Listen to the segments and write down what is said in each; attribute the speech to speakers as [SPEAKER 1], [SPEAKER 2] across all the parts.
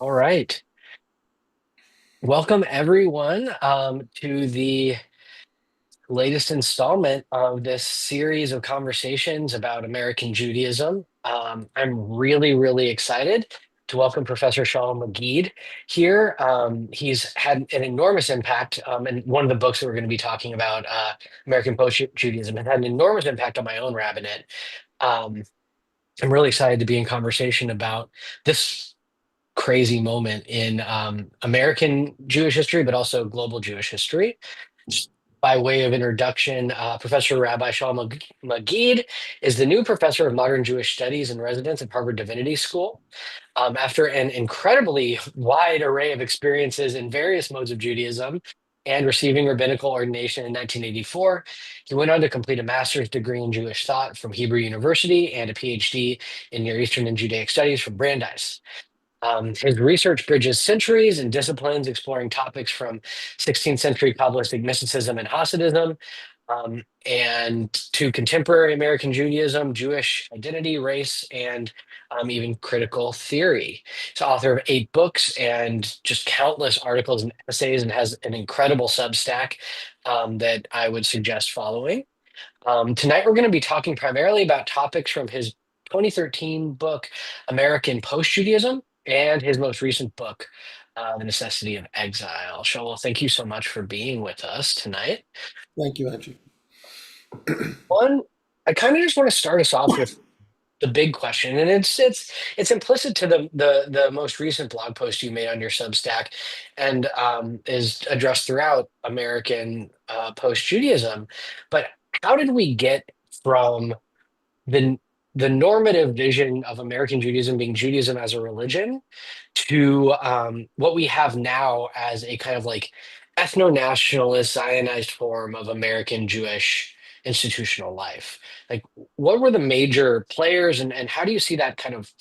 [SPEAKER 1] All right. Welcome, everyone, to the latest installment of this series of conversations about American Judaism. I'm really, really excited to welcome Professor Shaul Magid here. He's had an enormous impact, and one of the books that we're going to be talking about, American Post-Judaism, has had an enormous impact on my own rabbinate. Um, I'm really excited to be in conversation about this crazy moment in American Jewish history, but also global Jewish history. Just by way of introduction, Professor Rabbi Shaul Magid is the new professor of modern Jewish studies and residence at Harvard Divinity School. After an incredibly wide array of experiences in various modes of Judaism and receiving rabbinical ordination in 1984, he went on to complete a master's degree in Jewish thought from Hebrew University and a PhD in Near Eastern and Judaic studies from Brandeis. His research bridges centuries and disciplines, exploring topics from 16th century Kabbalistic mysticism and Hasidism, and to contemporary American Judaism, Jewish identity, race, and even critical theory. He's author of 8 books and just countless articles and essays, and has an incredible Substack that I would suggest following. Tonight, we're going to be talking primarily about topics from his 2013 book, American Post-Judaism, and his most recent book, The Necessity of Exile. Shaul, thank you so much for being with us tonight.
[SPEAKER 2] Thank you, Andrew.
[SPEAKER 1] One, I kind of just want to start us off with the big question, and it's implicit to the most recent blog post you made on your Substack, and is addressed throughout American post-Judaism. But how did we get from the the normative vision of American Judaism being Judaism as a religion to what we have now as a kind of like ethno-nationalist, Zionized form of American Jewish institutional life? Like, what were the major players, and how do you see that kind of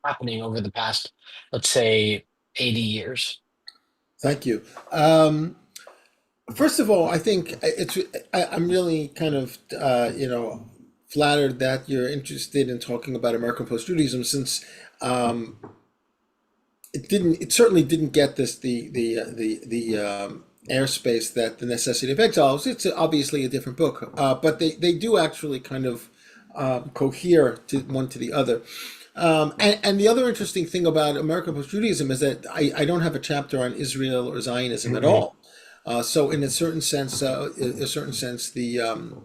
[SPEAKER 1] happening over the past, let's say, 80 years?
[SPEAKER 2] Thank you. First of all, I think I'm really kind of flattered that you're interested in talking about American post-Judaism, since um, it certainly didn't get this the airspace that The Necessity of Exile is. It's obviously a different book, but they do actually kind of cohere to one to the other. And the other interesting thing about American post-Judaism is that I don't have a chapter on Israel or Zionism at
[SPEAKER 1] Mhm.
[SPEAKER 2] all. So in a certain sense, the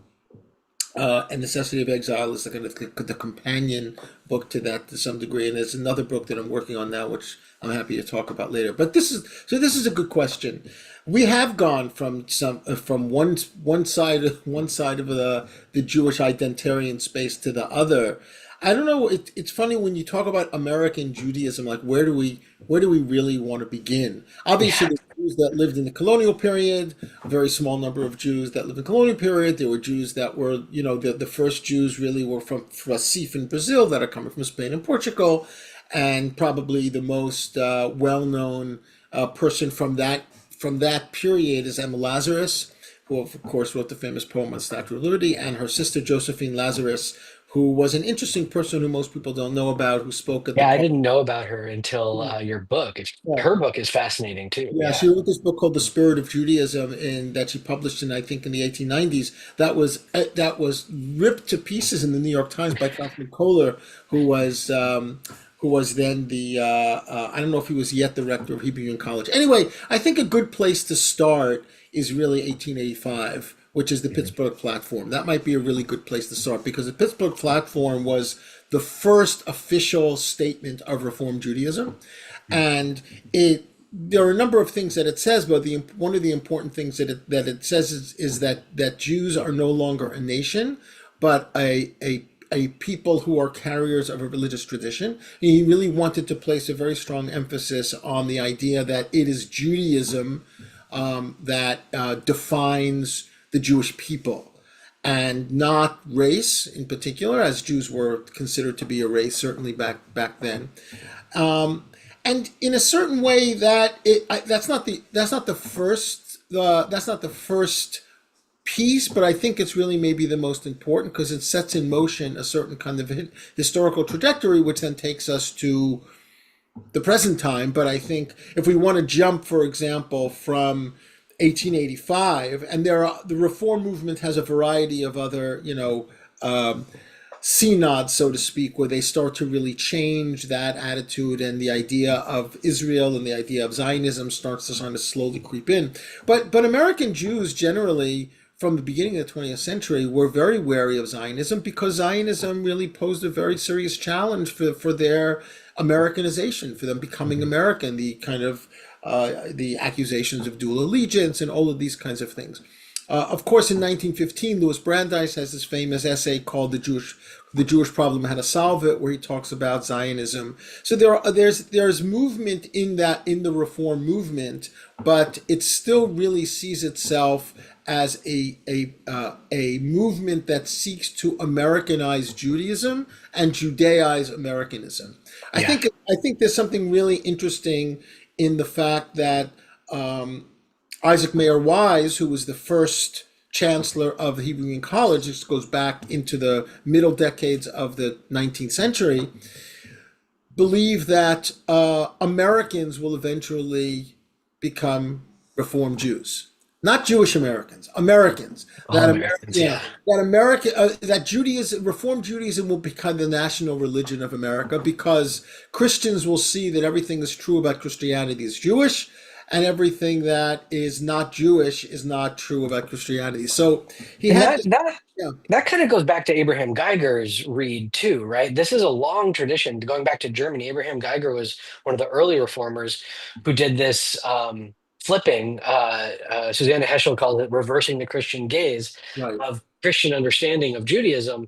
[SPEAKER 2] and Necessity of Exile is the kind of the companion book to that to some degree. And there's another book that I'm working on now, which I'm happy to talk about later. But this is a good question. We have gone from one side of the Jewish identitarian space to the other. I don't know. It's funny when you talk about American Judaism. Like, where do we really want to begin? Obviously,
[SPEAKER 1] Yeah.
[SPEAKER 2] the Jews that lived in the colonial period, a very small number of Jews that lived in the colonial period. There were Jews that were, the first Jews really were from Recife in Brazil, that are coming from Spain and Portugal, and probably the most well-known person from that period is Emma Lazarus, who of course wrote the famous poem on Statue of Liberty, and her sister Josephine Lazarus, who was an interesting person who most people don't know about, who spoke at the
[SPEAKER 1] Yeah, I
[SPEAKER 2] parliament.
[SPEAKER 1] didn't know about her until your book.
[SPEAKER 2] Yeah.
[SPEAKER 1] Her book is fascinating too.
[SPEAKER 2] Yeah,
[SPEAKER 1] Yeah.
[SPEAKER 2] she wrote this book called "The Spirit of Judaism," and that she published in, I think, in the 1890s. That was ripped to pieces in the New York Times by Kathleen Kohler, who was then the I don't know if he was yet the rector of Hebrew Union College. Anyway, I think a good place to start is really 1885, which is the Pittsburgh Platform. That might be a really good place to start, because the Pittsburgh Platform was the first official statement of Reform Judaism, and it there are a number of things that it says, but one of the important things that it says is that Jews are no longer a nation, but a people who are carriers of a religious tradition. And he really wanted to place a very strong emphasis on the idea that it is Judaism that defines the Jewish people, and not race in particular, as Jews were considered to be a race, certainly back then. And in a certain way, that's not the first piece, but I think it's really maybe the most important, because it sets in motion a certain kind of historical trajectory, which then takes us to the present time. But I think if we want to jump, for example, from 1885, and the reform movement has a variety of other, um, synods, so to speak, where they start to really change that attitude, and the idea of Israel and the idea of Zionism starts to kind of slowly creep in. But American Jews generally, from the beginning of the 20th century, were very wary of Zionism because Zionism really posed a very serious challenge for their Americanization, for them becoming
[SPEAKER 1] Mhm.
[SPEAKER 2] American, the kind of the accusations of dual allegiance and all of these kinds of things. Of course, in 1915, Louis Brandeis has this famous essay called "The Jewish Problem: How to Solve It," where he talks about Zionism. So there's movement in the reform movement, but it still really sees itself as a movement that seeks to Americanize Judaism and Judaize Americanism.
[SPEAKER 1] Yeah.
[SPEAKER 2] I think there's something really interesting in the fact that um, Isaac Mayer Wise, who was the first chancellor of the Hebrew Union College, this goes back into the middle decades of the 19th century, believed that Americans will eventually become Reform Jews. Not Jewish Americans, Americans.
[SPEAKER 1] All Americans.
[SPEAKER 2] Yeah,
[SPEAKER 1] Yeah.
[SPEAKER 2] that Judaism, Reform Judaism, will become the national religion of America because Christians will see that everything is true about Christianity is Jewish, and everything that is not Jewish is not true about Christianity. So he
[SPEAKER 1] And
[SPEAKER 2] had
[SPEAKER 1] that
[SPEAKER 2] this,
[SPEAKER 1] that
[SPEAKER 2] yeah,
[SPEAKER 1] that kind of goes back to Abraham Geiger's read too, right? This is a long tradition going back to Germany. Abraham Geiger was one of the early reformers who did this flipping. Susanna Heschel calls it reversing the Christian gaze
[SPEAKER 2] right.
[SPEAKER 1] of Christian understanding of Judaism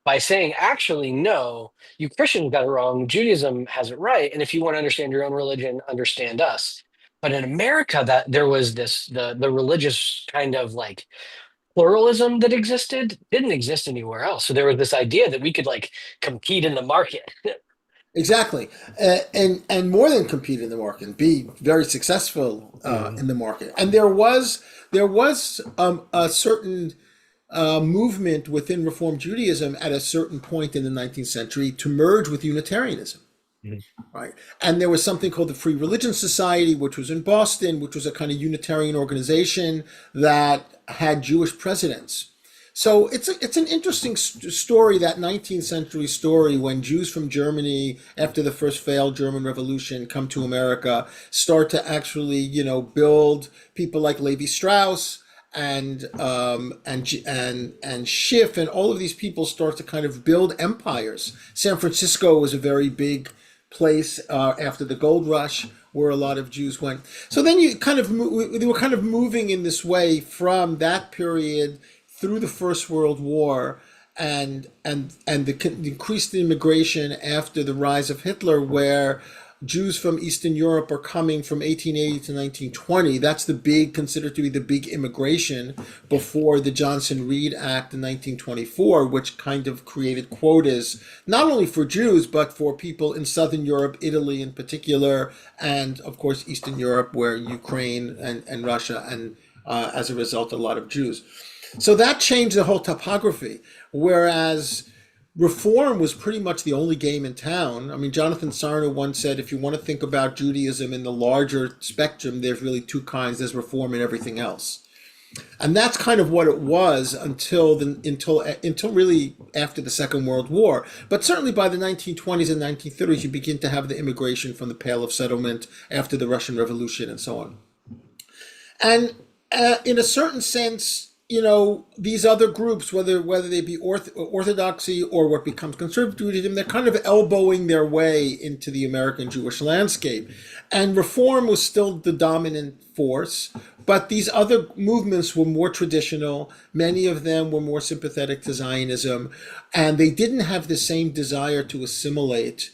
[SPEAKER 1] by saying, actually, no, you Christians got it wrong. Judaism has it right. And if you want to understand your own religion, understand us. But in America, that there was this the religious kind of like pluralism that existed didn't exist anywhere else. So there was this idea that we could like compete in the market.
[SPEAKER 2] Exactly, and more than compete in the market, and be very successful
[SPEAKER 1] Mhm.
[SPEAKER 2] in the market. And there was a certain movement within Reform Judaism at a certain point in the 19th century to merge with Unitarianism.
[SPEAKER 1] Mhm.
[SPEAKER 2] Right. And there was something called the Free Religion Society, which was in Boston, which was a kind of Unitarian organization that had Jewish presidents. So it's an interesting story, that 19th century story, when Jews from Germany, after the first failed German Revolution, come to America, start to actually, build people like Levi Strauss and Schiff, and all of these people start to kind of build empires. San Francisco was a very big place after the gold rush, where a lot of Jews went. So then they were kind of moving in this way from that period through the First World War, and the increased immigration after the rise of Hitler, where Jews from Eastern Europe are coming from 1880 to 1920. That's considered to be the big immigration before the Johnson-Reed Act in 1924, which kind of created quotas, not only for Jews, but for people in Southern Europe, Italy in particular, and of course Eastern Europe, where Ukraine and Russia, and as a result, a lot of Jews. So that changed the whole topography. Whereas reform was pretty much the only game in town. I mean, Jonathan Sarna once said, if you want to think about Judaism in the larger spectrum, there's really two kinds: there's reform and everything else. And that's kind of what it was until really after the Second World War. But certainly by the 1920s and 1930s, you begin to have the immigration from the Pale of Settlement after the Russian Revolution and so on. And in a certain sense, these other groups, whether they be orthodoxy or what becomes conservative Judaism, they're kind of elbowing their way into the American Jewish landscape. And reform was still the dominant force, but these other movements were more traditional. Many of them were more sympathetic to Zionism, and they didn't have the same desire to assimilate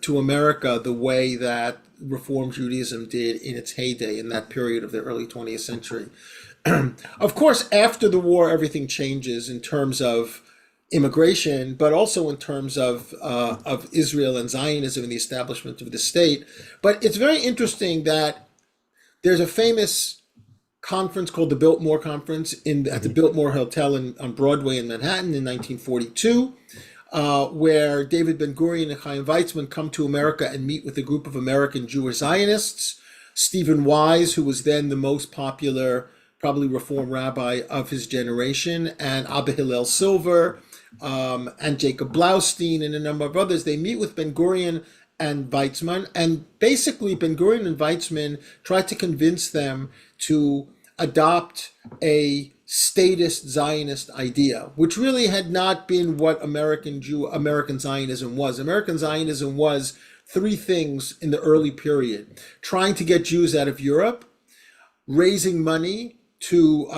[SPEAKER 2] to America the way that Reform Judaism did in its heyday in that period of the early 20th century. Of course, after the war, everything changes in terms of immigration, but also in terms of Israel and Zionism and the establishment of the state. But it's very interesting that there's a famous conference called the Biltmore Conference at the
[SPEAKER 1] Mhm.
[SPEAKER 2] Biltmore Hotel on Broadway in Manhattan in 1942. where David Ben-Gurion and Chaim Weizmann come to America and meet with a group of American Jewish Zionists. Stephen Wise, who was then the most popular, probably Reform rabbi of his generation, and Abba Hillel Silver, and Jacob Blaustein, and a number of others. They meet with Ben-Gurion and Weizmann, and basically Ben-Gurion and Weizmann tried to convince them to adopt a statist Zionist idea, which really had not been what American Zionism was. American Zionism was three things in the early period: trying to get Jews out of Europe, raising money to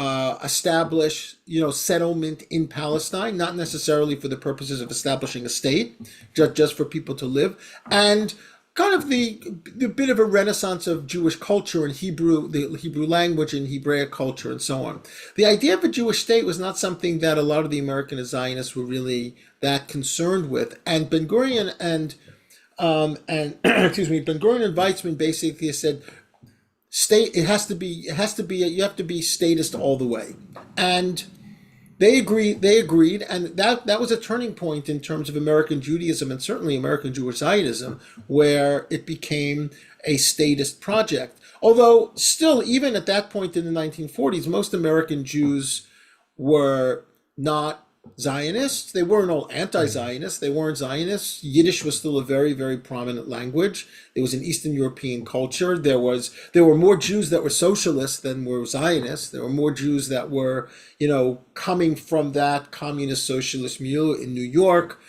[SPEAKER 2] establish, settlement in Palestine, not necessarily for the purposes of establishing a state, just for people to live, and kind of the bit of a renaissance of Jewish culture and the Hebrew language and Hebraic culture and so on. The idea of a Jewish state was not something that a lot of the American Zionists were really that concerned with. And Ben-Gurion and excuse me, Ben-Gurion and Weizmann basically said, you have to be statist all the way. And they agreed, and that was a turning point in terms of American Judaism and certainly American Jewish Zionism, where it became a statist project. Although still, even at that point in the 1940s, most American Jews were not Zionists. They weren't all anti-Zionists. They weren't Zionists. Yiddish was still a very, very prominent language. It was an Eastern European culture. There were more Jews that were socialists than were Zionists. There were more Jews that were, coming from that communist socialist milieu in New York,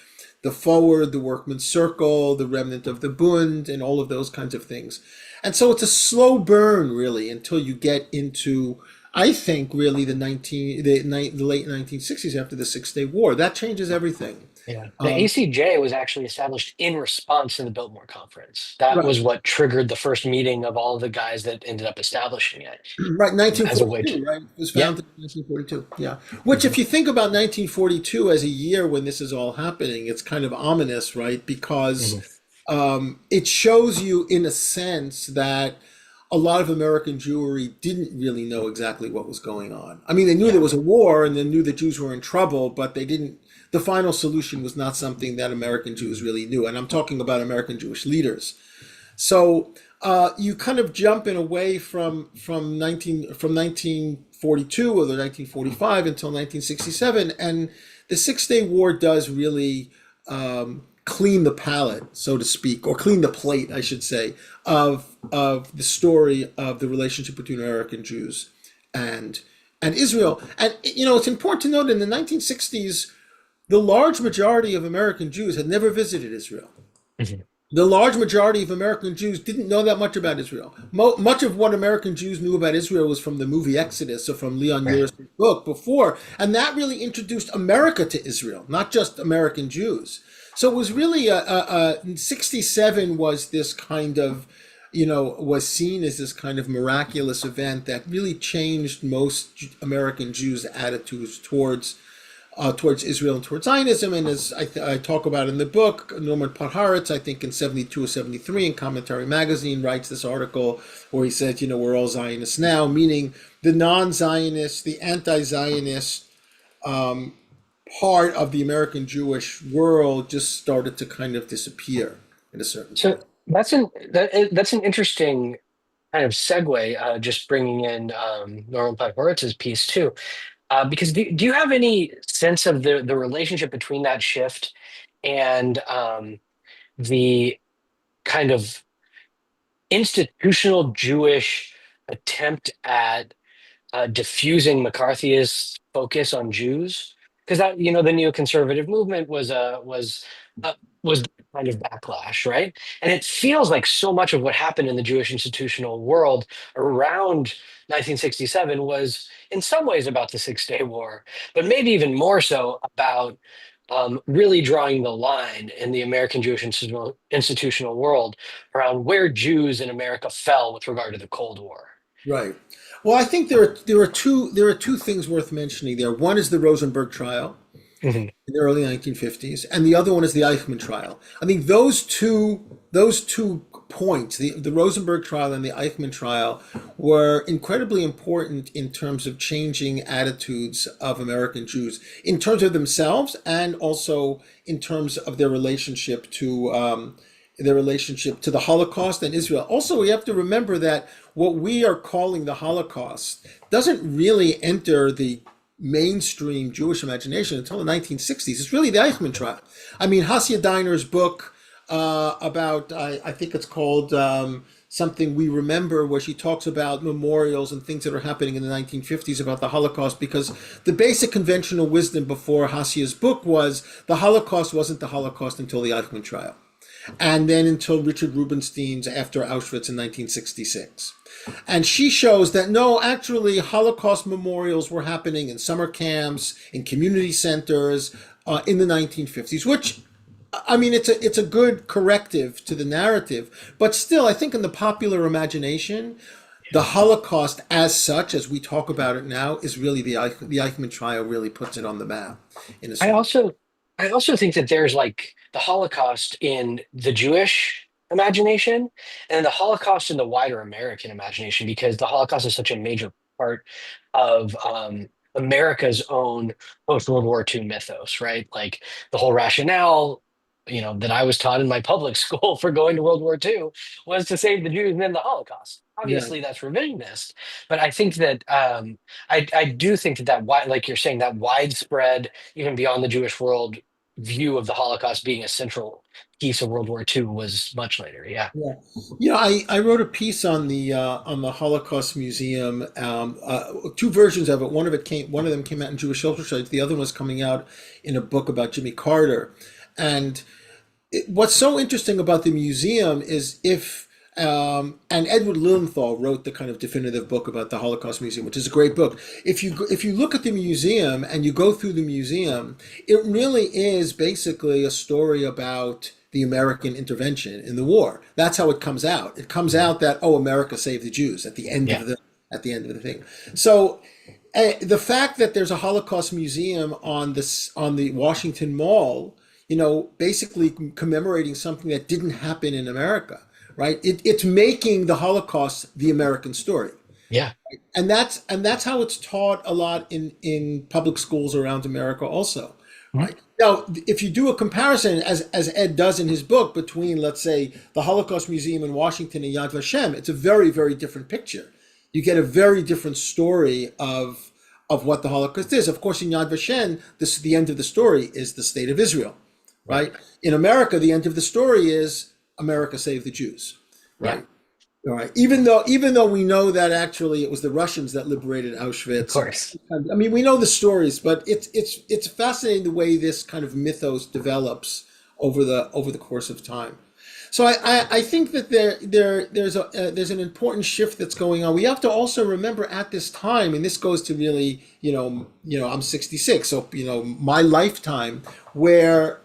[SPEAKER 2] the Forward, the Workman's Circle, the remnant of the Bund, and all of those kinds of things. And so it's a slow burn, really, until you get into, I think, really the late 1960s, after the Six-Day War. That changes everything.
[SPEAKER 1] Yeah. The ACJ was actually established in response to the Biltmore Conference. That
[SPEAKER 2] Right,
[SPEAKER 1] was what triggered the first meeting of all the guys that ended up establishing it,
[SPEAKER 2] right,
[SPEAKER 1] as a way
[SPEAKER 2] 1942,
[SPEAKER 1] to,
[SPEAKER 2] right? It was
[SPEAKER 1] yeah.
[SPEAKER 2] founded in 1942, yeah. Which, if you think about 1942 as a year when this is all happening, it's kind of ominous, right? Because
[SPEAKER 1] Mhm.
[SPEAKER 2] it shows you, in a sense, that a lot of American Jewry didn't really know exactly what was going on. I mean, they knew there
[SPEAKER 1] Yeah.
[SPEAKER 2] was a war and they knew that Jews were in trouble, but they didn't. The final solution was not something that American Jews really knew, and I'm talking about American Jewish leaders. So you kind of jump in a way from 1942 or the 1945 until 1967, and the Six-Day War does really clean the palette, so to speak, or clean the plate, I should say, of the story of the relationship between American Jews and Israel. And it's important to note in the 1960s, the large majority of American Jews had never visited Israel.
[SPEAKER 1] Mhm.
[SPEAKER 2] The large majority of American Jews didn't know that much about Israel. Much of what American Jews knew about Israel was from the movie Exodus or from Leon
[SPEAKER 1] Right.
[SPEAKER 2] Uris's book before, and that really introduced America to Israel, not just American Jews. So it was really 67 was this kind of, was seen as this kind of miraculous event that really changed most American Jews' attitudes towards Israel and towards Zionism. And as I talk about in the book, Norman Podhoretz, I think in 72 or 73 in Commentary Magazine, writes this article where he says, we're all Zionists now, meaning the non-Zionist, the anti-Zionist part of the American Jewish world just started to kind of disappear at a certain
[SPEAKER 1] So
[SPEAKER 2] point.
[SPEAKER 1] that's an interesting kind of segue, just bringing in Norman Podhoritz's piece too. Because do you have any sense of the relationship between that shift and the kind of institutional Jewish attempt at diffusing McCarthyist focus on Jews? Because that, the neoconservative movement uh, was kind of backlash, right? And it feels like so much of what happened in the Jewish institutional world around 1967 was in some ways about the Six-Day War, but maybe even more so about really drawing the line in the American Jewish institutional world around where Jews in America fell with regard to the Cold War.
[SPEAKER 2] Right. Well, I think there are two things worth mentioning there. One is the Rosenberg trial
[SPEAKER 1] Mhm.
[SPEAKER 2] in the early 1950s, and the other one is the Eichmann trial. I think those two points. The Rosenberg trial and the Eichmann trial were incredibly important in terms of changing attitudes of American Jews, in terms of themselves and also in terms of their relationship to the Holocaust and Israel. Also, we have to remember that what we are calling the Holocaust doesn't really enter the mainstream Jewish imagination until the 1960s. It's really the Eichmann trial. I mean, Hasia Diner's book about, I think it's called Something We Remember, where she talks about memorials and things that are happening in the 1950s about the Holocaust, because the basic conventional wisdom before Hasia's book was the Holocaust wasn't the Holocaust until the Eichmann trial, and then until Richard Rubinstein's after Auschwitz in 1966. And she shows that no, actually, Holocaust memorials were happening in summer camps, in community centers in the 1950s, which, I mean, it's a good corrective to the narrative. But still, I think in the popular imagination, the Holocaust as such, as we talk about it now, is really the Eichmann trial really puts it on the map in a
[SPEAKER 1] I
[SPEAKER 2] certain.
[SPEAKER 1] also I also think that there's like the Holocaust in the Jewish imagination and the Holocaust in the wider American imagination, because the Holocaust is such a major part of America's own post World War II mythos, right? Like the whole rationale, that I was taught in my public school for going to World War II was to save the Jews and then the Holocaust.
[SPEAKER 2] Yeah.
[SPEAKER 1] Obviously, that's revisionist, but I think that I do think that like you're saying, that widespread, even beyond the Jewish world, view of the Holocaust being a central piece of World War II was much later. Yeah.
[SPEAKER 2] Yeah, I wrote a piece on the Holocaust Museum. Two versions of it. One of them came out in Jewish Social Studies. The other one was coming out in a book about Jimmy Carter. And what's so interesting about the museum is if and Edward Lilienthal wrote the kind of definitive book about the Holocaust Museum, which is a great book. If you look at the museum and you go through the museum, it really is basically a story about the American intervention in the war. That's how it comes out. It comes out that, oh, America saved the Jews at the end
[SPEAKER 1] Yeah.
[SPEAKER 2] of the thing. So the fact that there's a Holocaust museum on the Washington Mall, basically commemorating something that didn't happen in America, right? It's making the Holocaust the American story,
[SPEAKER 1] Yeah.
[SPEAKER 2] and that's how it's taught a lot in public schools around America, also,
[SPEAKER 1] Mhm.
[SPEAKER 2] right? Now, if you do a comparison, as Ed does in his book, between, let's say, the Holocaust Museum in Washington and Yad Vashem, it's a very, very different picture. You get a very different story of what the Holocaust is. Of course, in Yad Vashem, the end of the story is the state of Israel,
[SPEAKER 1] Yeah.
[SPEAKER 2] right? In America, the end of the story is America saved the Jews,
[SPEAKER 1] Yeah.
[SPEAKER 2] right? All right. Even though we know that actually it was the Russians that liberated
[SPEAKER 1] Of
[SPEAKER 2] Auschwitz,
[SPEAKER 1] course.
[SPEAKER 2] and I mean we know the stories, but it's fascinating the way this kind of mythos develops over the course of time. So I think that there's an important shift that's going on. We have to also remember at this time, and this goes to really, I'm 66, so my lifetime, where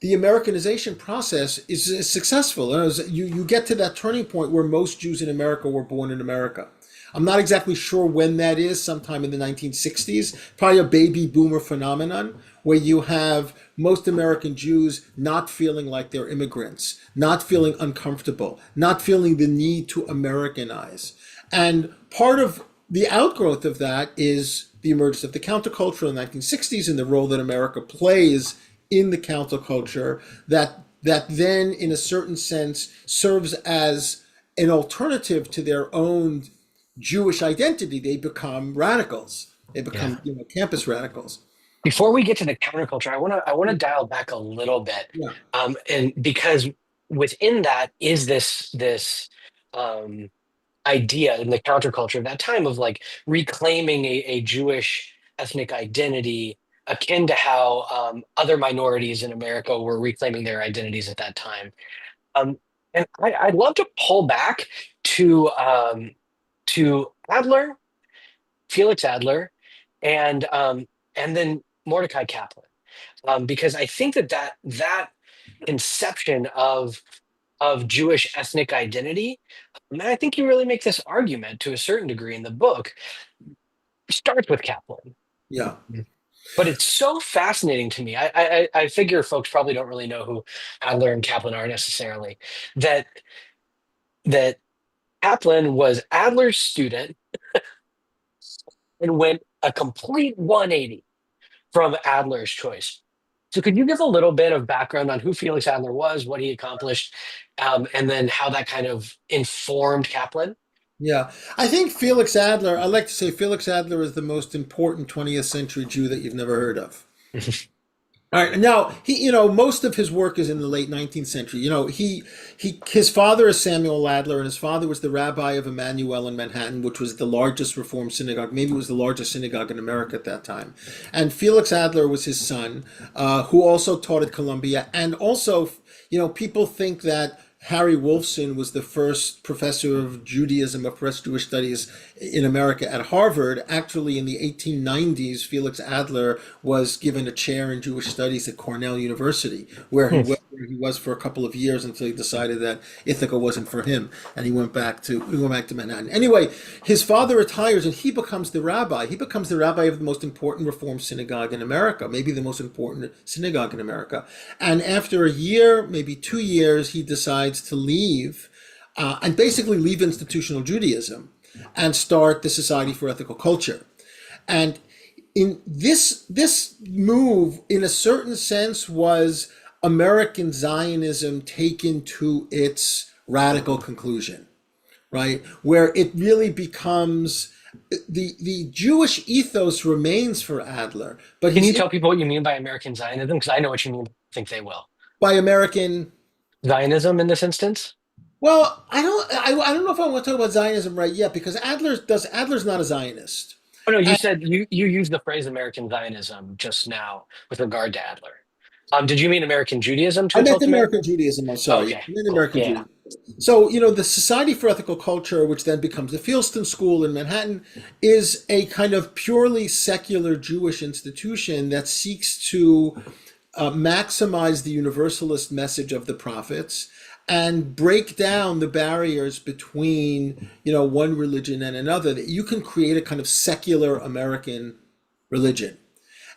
[SPEAKER 2] the Americanization process is successful. And you get to that turning point where most Jews in America were born in America. I'm not exactly sure when that is, sometime in the 1960s, probably a baby boomer phenomenon, where you have most American Jews not feeling like they're immigrants, not feeling uncomfortable, not feeling the need to Americanize. And part of the outgrowth of that is the emergence of the counterculture in the 1960s and the role that America plays in the counterculture, that then, in a certain sense, serves as an alternative to their own Jewish identity. They become radicals. They
[SPEAKER 1] Yeah.
[SPEAKER 2] become campus radicals.
[SPEAKER 1] Before we get to the counterculture, I want to dial back a little bit,
[SPEAKER 2] Yeah,
[SPEAKER 1] and because within that is this um, idea in the counterculture of that time of like reclaiming a Jewish ethnic identity, akin to how other minorities in America were reclaiming their identities at that time. Um, and I'd love to pull back to Adler, Felix Adler, and then Mordecai Kaplan, because I think that conception of Jewish ethnic identity, and I think you really make this argument to a certain degree in the book, starts with Kaplan.
[SPEAKER 2] yeah.
[SPEAKER 1] But it's so fascinating to me. I figure folks probably don't really know who Adler and Kaplan are necessarily. That that Kaplan was Adler's student and went a complete 180 from Adler's choice. So could you give a little bit of background on who Felix Adler was, what he accomplished, and then how that kind of informed Kaplan?
[SPEAKER 2] Yeah, I think Felix Adler. I like to say Felix Adler is the most important 20th century Jew that you've never heard of. All right. Now most of his work is in the late 19th century. His father is Samuel Adler, and his father was the rabbi of Emmanuel in Manhattan, which was the largest Reform synagogue. Maybe it was the largest synagogue in America at that time. And Felix Adler was his son, who also taught at Columbia. And also, people think that Harry Wolfson was the first professor of Judaism, of Press Jewish Studies in America at Harvard. Actually, in the 1890s, Felix Adler was given a chair in Jewish Studies at Cornell University, where he was for a couple of years until he decided that Ithaca wasn't for him, and he went back to Manhattan. Anyway, his father retires, and he becomes the rabbi. He becomes the rabbi of the most important Reform synagogue in America, maybe the most important synagogue in America. And after a year, maybe 2 years, he decides to leave, and basically leave institutional Judaism and start the Society for Ethical Culture. And in this move, in a certain sense, was American Zionism taken to its radical conclusion, right? Where it really becomes the Jewish ethos remains for Adler, but
[SPEAKER 1] Can
[SPEAKER 2] he's
[SPEAKER 1] you tell people what you mean by American Zionism? Because I know what you mean. I think they will.
[SPEAKER 2] by American.
[SPEAKER 1] Zionism in this instance?
[SPEAKER 2] Well, I don't know if I want to talk about Zionism right yet because Adler's not a Zionist.
[SPEAKER 1] Oh no, you
[SPEAKER 2] And
[SPEAKER 1] said you used the phrase American Zionism just now with regard to Adler. Did you mean American Judaism to
[SPEAKER 2] I
[SPEAKER 1] its
[SPEAKER 2] meant
[SPEAKER 1] ultimate?
[SPEAKER 2] American Judaism. I'm
[SPEAKER 1] Oh,
[SPEAKER 2] sorry. I
[SPEAKER 1] okay,
[SPEAKER 2] meant
[SPEAKER 1] cool.
[SPEAKER 2] American
[SPEAKER 1] Yeah.
[SPEAKER 2] Judaism. So, the Society for Ethical Culture, which then becomes the Fieldston School in Manhattan, is a kind of purely secular Jewish institution that seeks to maximize the universalist message of the prophets and break down the barriers between, one religion and another, that you can create a kind of secular American religion.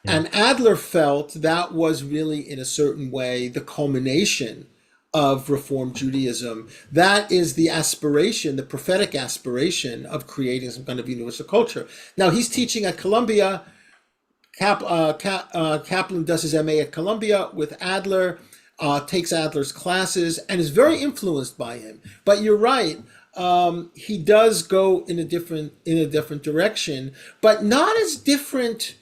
[SPEAKER 1] Yeah.
[SPEAKER 2] And Adler felt that was really, in a certain way, the culmination of Reform Judaism. That is the aspiration, the prophetic aspiration of creating some kind of universal culture. Now, he's teaching at Columbia. Kaplan does his MA at Columbia with Adler, takes Adler's classes, and is very influenced by him. But you're right. He does go in a different direction, but not as different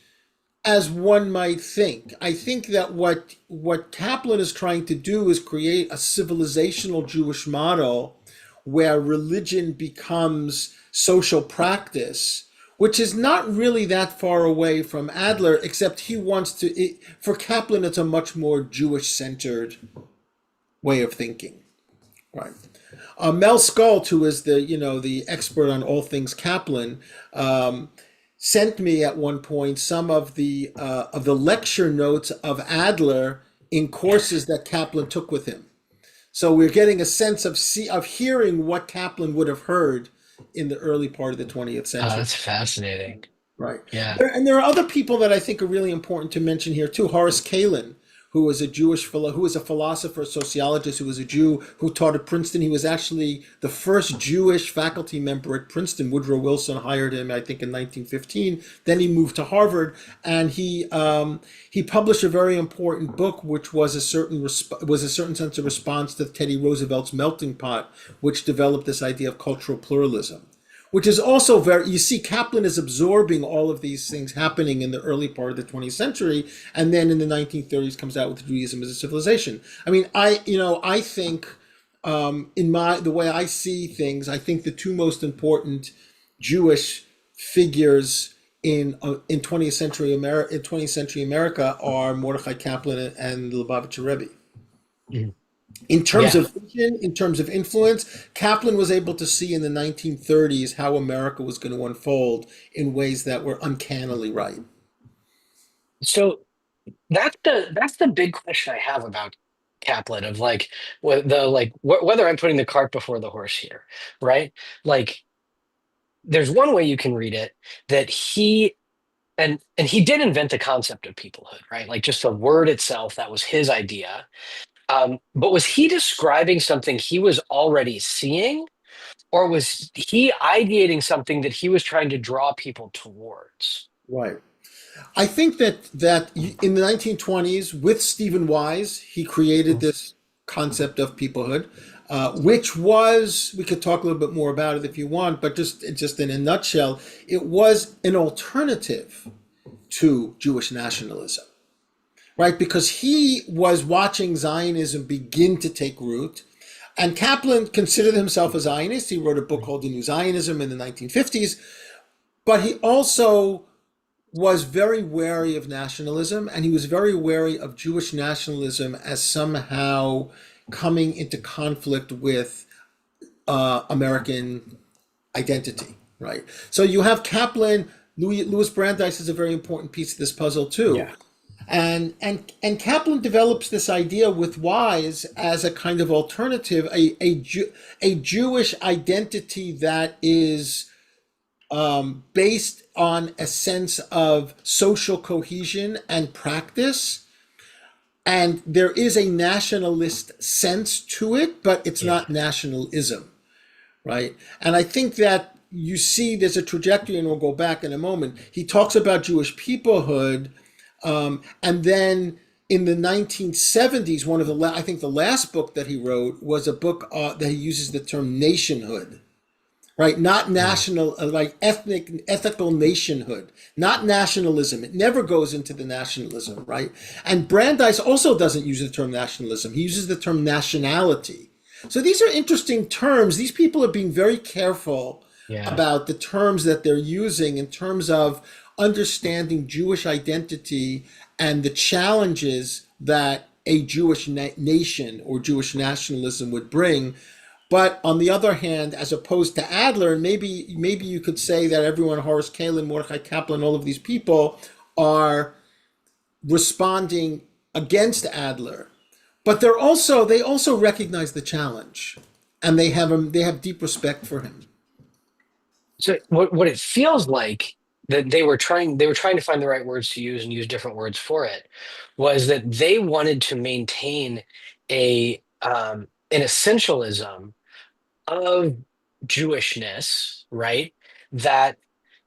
[SPEAKER 2] as one might think. I think that what Kaplan is trying to do is create a civilizational Jewish model where religion becomes social practice, which is not really that far away from Adler, except he wants to. For Kaplan, it's a much more Jewish-centered way of thinking, right? Mel Scott, who is the expert on all things Kaplan, sent me at one point some of the lecture notes of Adler in courses that Kaplan took with him. So we're getting a sense of hearing what Kaplan would have heard in the early part of the 20th
[SPEAKER 1] Oh,
[SPEAKER 2] century.
[SPEAKER 1] that's fascinating.
[SPEAKER 2] Right.
[SPEAKER 1] Yeah.
[SPEAKER 2] And there are other people that I think are really important to mention here too. Horace Kalin, who was a philosopher, sociologist, who was a Jew who taught at Princeton. He was actually the first Jewish faculty member at Princeton. Woodrow Wilson hired him, I think, in 1915. Then he moved to Harvard, and he published a very important book, which was a certain sense of response to Teddy Roosevelt's Melting Pot, which developed this idea of cultural pluralism, which is also you see Kaplan is absorbing all of these things happening in the early part of the 20th century, and then in the 1930s comes out with Judaism as a civilization. I mean, I think, the way I see things, I think the two most important Jewish figures in 20th century America are Mordechai Kaplan and the Lubavitcher Rebbe.
[SPEAKER 1] Mhm.
[SPEAKER 2] In terms
[SPEAKER 1] Yeah.
[SPEAKER 2] of vision, in terms of influence, Kaplan was able to see in the 1930s how America was going to unfold in ways that were uncannily right.
[SPEAKER 1] So that's the big question I have about Kaplan of like whether I'm putting the cart before the horse here, right? Like there's one way you can read it that he and he did invent the concept of peoplehood, right? Like just the word itself, that was his idea. But was he describing something he was already seeing, or was he ideating something that he was trying to draw people towards?
[SPEAKER 2] Right. I think that in the 1920s, with Stephen Wise, he created this concept of peoplehood, which was, we could talk a little bit more about it if you want, but just in a nutshell, it was an alternative to Jewish nationalism, right? Because he was watching Zionism begin to take root. And Kaplan considered himself a Zionist. He wrote a book called The New Zionism in the 1950s, but he also was very wary of nationalism, and he was very wary of Jewish nationalism as somehow coming into conflict with American identity, right? So you have Kaplan. Louis Brandeis is a very important piece of this puzzle too.
[SPEAKER 1] Yeah.
[SPEAKER 2] And Kaplan develops this idea with Wise as a kind of alternative, a Jewish identity that is based on a sense of social cohesion and practice. And there is a nationalist sense to it, but it's
[SPEAKER 1] Yeah.
[SPEAKER 2] not nationalism, right? And I think that you see there's a trajectory, and we'll go back in a moment. He talks about Jewish peoplehood, and then in the 1970s, one of the I think the last book that he wrote was a book that he uses the term nationhood, right? Not
[SPEAKER 1] Mm.
[SPEAKER 2] national, like ethical nationhood, not nationalism. It never goes into the nationalism, right? And Brandeis also doesn't use the term nationalism. He uses the term nationality. So these are interesting terms. These people are being very careful
[SPEAKER 1] Yeah.
[SPEAKER 2] about the terms that they're using in terms of understanding Jewish identity and the challenges that a Jewish nation or Jewish nationalism would bring. But on the other hand, as opposed to Adler, and maybe you could say that everyone, Horace Kalin, Mordechai Kaplan, all of these people are responding against Adler, but they also recognize the challenge, and they have deep respect for him.
[SPEAKER 1] So what it feels like that they were trying to find the right words to use and use different words for it, was that they wanted to maintain an essentialism of Jewishness, right? That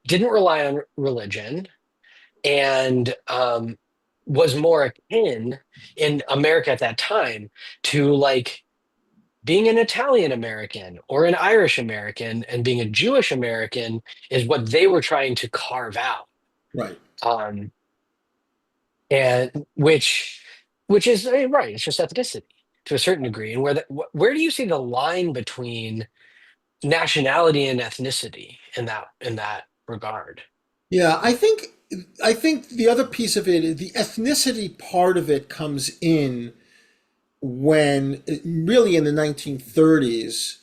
[SPEAKER 1] didn't rely on religion and was more akin in America at that time to like being an Italian American or an Irish American, and being a Jewish American is what they were trying to carve out.
[SPEAKER 2] Right.
[SPEAKER 1] Um, and which is right, it's just ethnicity to a certain degree. And where do you see the line between nationality and ethnicity in that regard?
[SPEAKER 2] Yeah, I think the other piece of it, the ethnicity part of it comes in when really in the 1930s,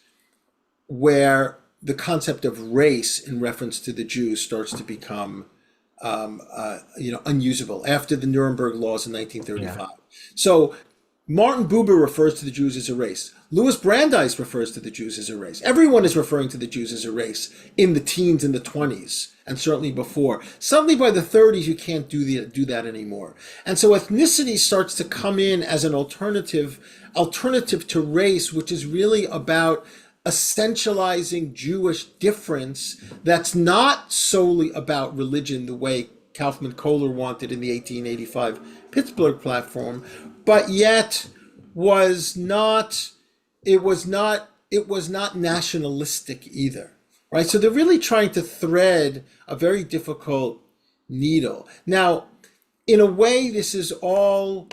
[SPEAKER 2] where the concept of race in reference to the Jews starts to become unusable after the Nuremberg laws in
[SPEAKER 1] Yeah.
[SPEAKER 2] 1935. So Martin Buber refers to the Jews as a race. Louis Brandeis refers to the Jews as a race. Everyone is referring to the Jews as a race in the teens and the 20s, and certainly before. Suddenly by the 30s, you can't do that anymore. And so ethnicity starts to come in as an alternative to race, which is really about essentializing Jewish difference that's not solely about religion the way Kaufman Kohler wanted in the 1885 Pittsburgh platform, but yet was not it was not nationalistic either, right? So they're really trying to thread a very difficult needle. Now, in a way, this is all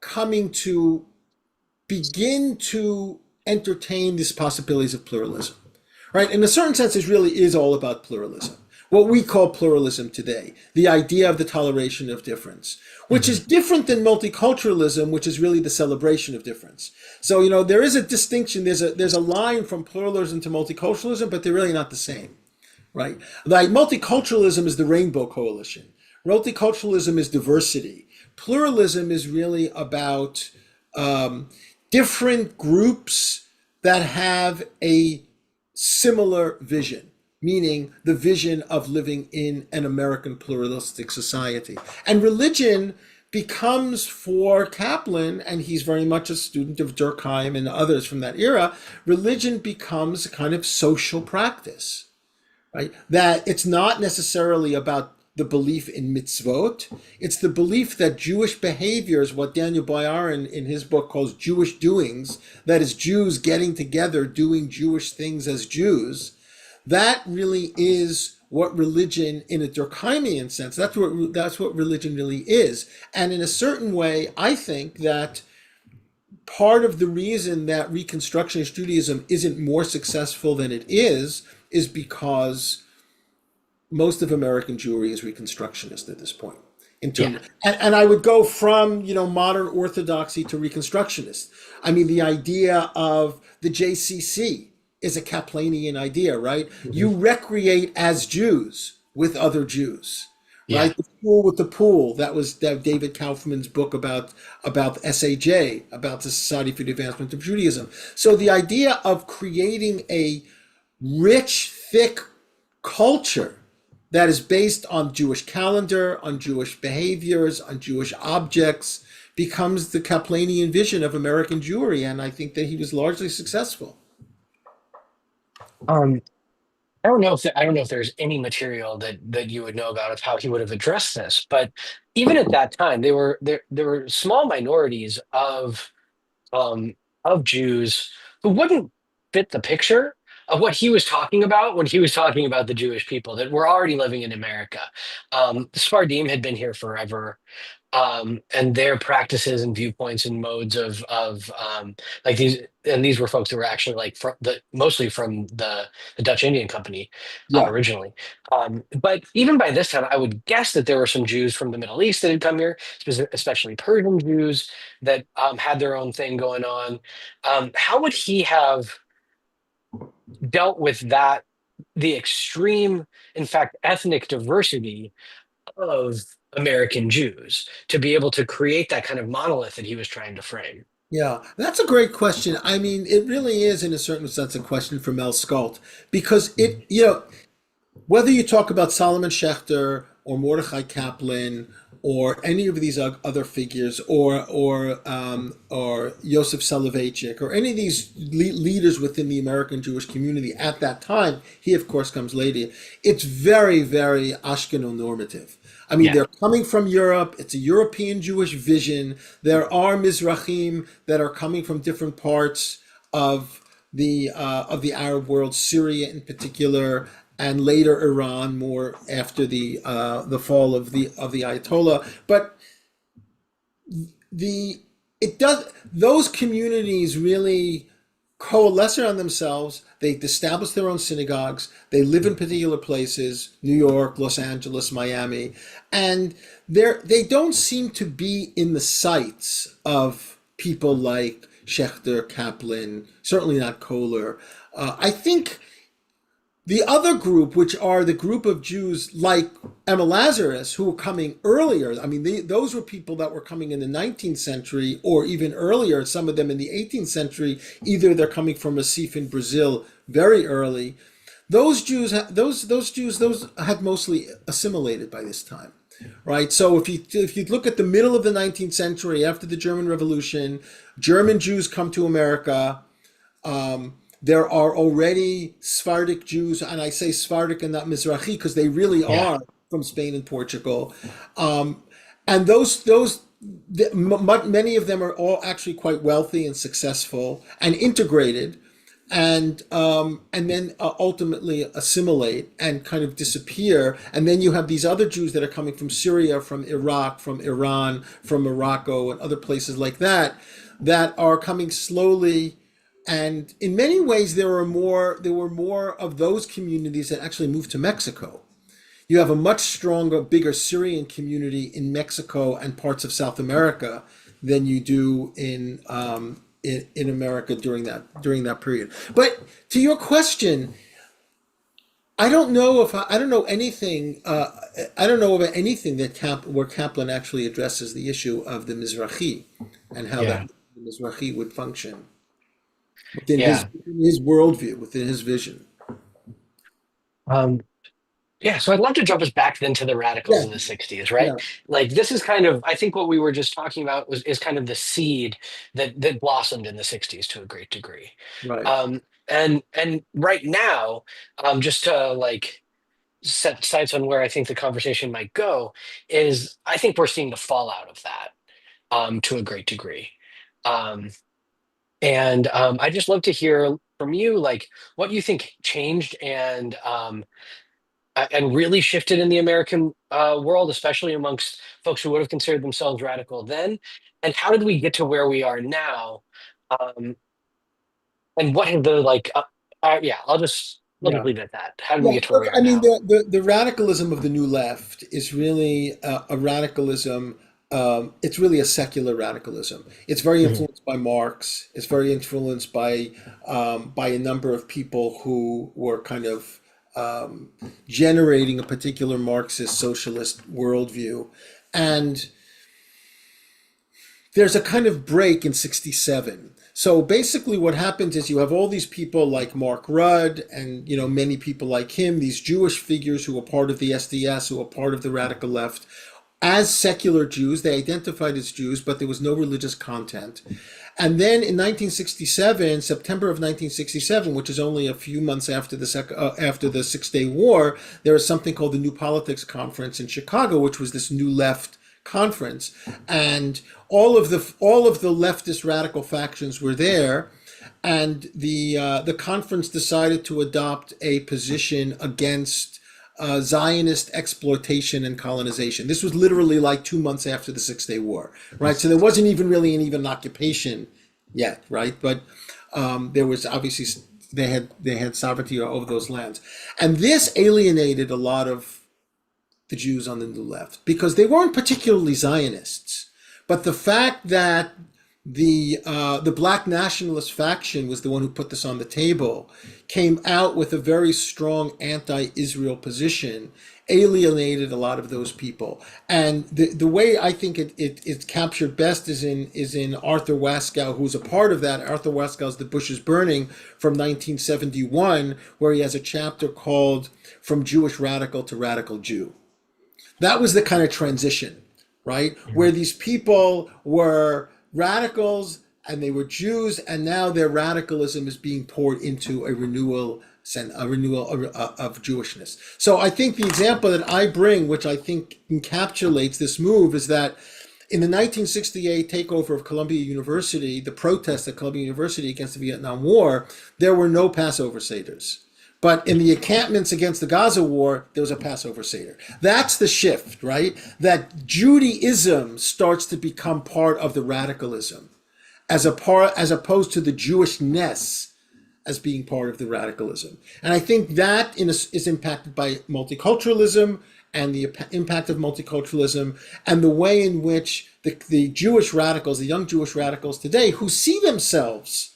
[SPEAKER 2] coming to begin to entertain these possibilities of pluralism, right? In a certain sense, this really is all about pluralism. What we call pluralism today, the idea of the toleration of difference, which is
[SPEAKER 1] Mhm.
[SPEAKER 2] different than multiculturalism, which is really the celebration of difference. So, there is a distinction. There's a line from pluralism to multiculturalism, but they're really not the same, right? Like multiculturalism is the Rainbow Coalition. Multiculturalism is diversity. Pluralism is really about different groups that have a similar vision. meaning the vision of living in an American pluralistic society. And religion becomes for Kaplan, and he's very much a student of Durkheim and others from that era, religion becomes a kind of social practice, right? That it's not necessarily about the belief in mitzvot. It's the belief that Jewish behaviors, what Daniel Boyarin in his book calls Jewish doings, that is Jews getting together, doing Jewish things as Jews, that really is what religion in a Durkheimian sense, that's what religion really is. And in a certain way, I think that part of the reason that Reconstructionist Judaism isn't more successful than it is because most of American Jewry is Reconstructionist at this point. In
[SPEAKER 1] Yeah.
[SPEAKER 2] term, and I would go from modern Orthodoxy to Reconstructionist. I mean, the idea of the JCC is a Kaplanian idea, right?
[SPEAKER 1] Mhm.
[SPEAKER 2] You recreate as Jews with other Jews,
[SPEAKER 1] Yeah.
[SPEAKER 2] right? The pool with the pool. That was David Kaufman's book about SAJ, about the Society for the Advancement of Judaism. So the idea of creating a rich, thick culture that is based on Jewish calendar, on Jewish behaviors, on Jewish objects, becomes the Kaplanian vision of American Jewry, and I think that he was largely successful.
[SPEAKER 1] Um, I don't know if there's any material that you would know about of how he would have addressed this, but even at that time, there were small minorities um, of Jews who wouldn't fit the picture of what he was talking about when he was talking about the Jewish people that were already living in America. The Sephardim had been here forever, and their practices and viewpoints and modes of like these were folks who were actually like mostly from the Dutch Indian Company
[SPEAKER 2] Yeah,
[SPEAKER 1] originally. But even by this time, I would guess that there were some Jews from the Middle East that had come here, especially Persian Jews that had their own thing going on. How would he have dealt with that, the extreme, in fact, ethnic diversity of American Jews to be able to create that kind of monolith that he was trying to frame?
[SPEAKER 2] yeah, that's a great question. I mean, it really is, in a certain sense, a question for Mel Scott because whether you talk about Solomon Schechter or Mordechai Kaplan or any of these other figures or Yosef Soloveitchik or any of these leaders within the American Jewish community at that time, he of course comes later. It's very, very Ashkanonormative. I mean,
[SPEAKER 1] Yeah,
[SPEAKER 2] they're coming from Europe. It's a European Jewish vision. There are Mizrahim that are coming from different parts of the Arab world, Syria in particular, and later Iran, more after the fall of the Ayatollah. But the it does those communities really coalesce around themselves. They establish their own synagogues. They live in particular places: New York, Los Angeles, Miami, and they don't seem to be in the sights of people like Schechter, Kaplan, certainly not Kohler. I think the other group, which are the group of Jews like Emma Lazarus, who were coming earlier, I mean, those were people that were coming in the 19th century or even earlier, some of them in the 18th century. Either they're coming from Recife in Brazil very early. Those Jews had mostly assimilated by this time, right? So if you look at the middle of the 19th century, after the German Revolution, German Jews come to America. There are already Sephardic Jews, and I say Sephardic and not Mizrahi because they really
[SPEAKER 1] yeah,
[SPEAKER 2] are from Spain and Portugal. And many of them are all actually quite wealthy and successful and integrated, and then ultimately assimilate and kind of disappear. And then you have these other Jews that are coming from Syria, from Iraq, from Iran, from Morocco, and other places like that, that are coming slowly. And in many ways, there were more of those communities that actually moved to Mexico. You have a much stronger, bigger Syrian community in Mexico and parts of South America than you do in America during that period. But to your question, I don't know anything. I don't know of anything where Kaplan actually addresses the issue of the Mizrahi and how
[SPEAKER 1] yeah,
[SPEAKER 2] that the Mizrahi would function within
[SPEAKER 1] yeah.
[SPEAKER 2] his worldview, within his vision.
[SPEAKER 1] Um, yeah, so I'd love to jump us back then to the radicals
[SPEAKER 2] Yeah,
[SPEAKER 1] in the 60s, right?
[SPEAKER 2] yeah,
[SPEAKER 1] Like this is kind of, I think what we were just talking about is kind of the seed that blossomed in the 60s to a great degree.
[SPEAKER 2] right.
[SPEAKER 1] And right now, just to like set sights on where I think the conversation might go, is I think we're seeing the fallout of that to a great degree. Um, and I just love to hear from you, like what you think changed and really shifted in the American world, especially amongst folks who would have considered themselves radical then. And how did we get to where we are now? Um, and what have the yeah, I'll just
[SPEAKER 2] Yeah.
[SPEAKER 1] leave it at that. How did we
[SPEAKER 2] Yeah,
[SPEAKER 1] get to where
[SPEAKER 2] look,
[SPEAKER 1] we are
[SPEAKER 2] I mean,
[SPEAKER 1] now?
[SPEAKER 2] the radicalism of the new left is really a radicalism. It's really a secular radicalism. It's very
[SPEAKER 1] Mhm.
[SPEAKER 2] influenced by Marx. It's very influenced by a number of people who were kind of generating a particular Marxist socialist worldview. And there's a kind of break in 67. So basically what happens is you have all these people like Mark Rudd and many people like him, these Jewish figures who were part of the SDS, who were part of the radical left, as secular Jews. They identified as Jews, but there was no religious content. And then in 1967, September of 1967, which is only a few months after after the Six-Day War, there was something called the New Politics Conference in Chicago, which was this new left conference, and all of the leftist radical factions were there, and the conference decided to adopt a position against Zionist exploitation and colonization. This was literally like 2 months after the Six-Day War, right? So there wasn't even really an even occupation yet, right? But there was obviously they had sovereignty over those lands, and this alienated a lot of the Jews on the new left because they weren't particularly Zionists. But the fact that the black nationalist faction was the one who put this on the table, came out with a very strong anti-Israel position, alienated a lot of those people. And the way I think it's captured best is in Arthur Waskow, who's a part of that. Arthur Waskow's The Bush is Burning from 1971, where he has a chapter called From Jewish Radical to Radical Jew. That was the kind of transition, right? Where these people were radicals and they were Jews, and now their radicalism is being poured into a renewal of Jewishness. So I think the example that I bring, which I think encapsulates this move, is that in the 1968 takeover of Columbia University, the protests at Columbia University against the Vietnam War, there were no Passover Seders. But in the encampments against the Gaza war, there was a Passover Seder. That's the shift, right? That Judaism starts to become part of the radicalism, as opposed to the Jewishness as being part of the radicalism. And I think that is impacted by multiculturalism and the impact of multiculturalism and the way in which the Jewish radicals, the young Jewish radicals today, who see themselves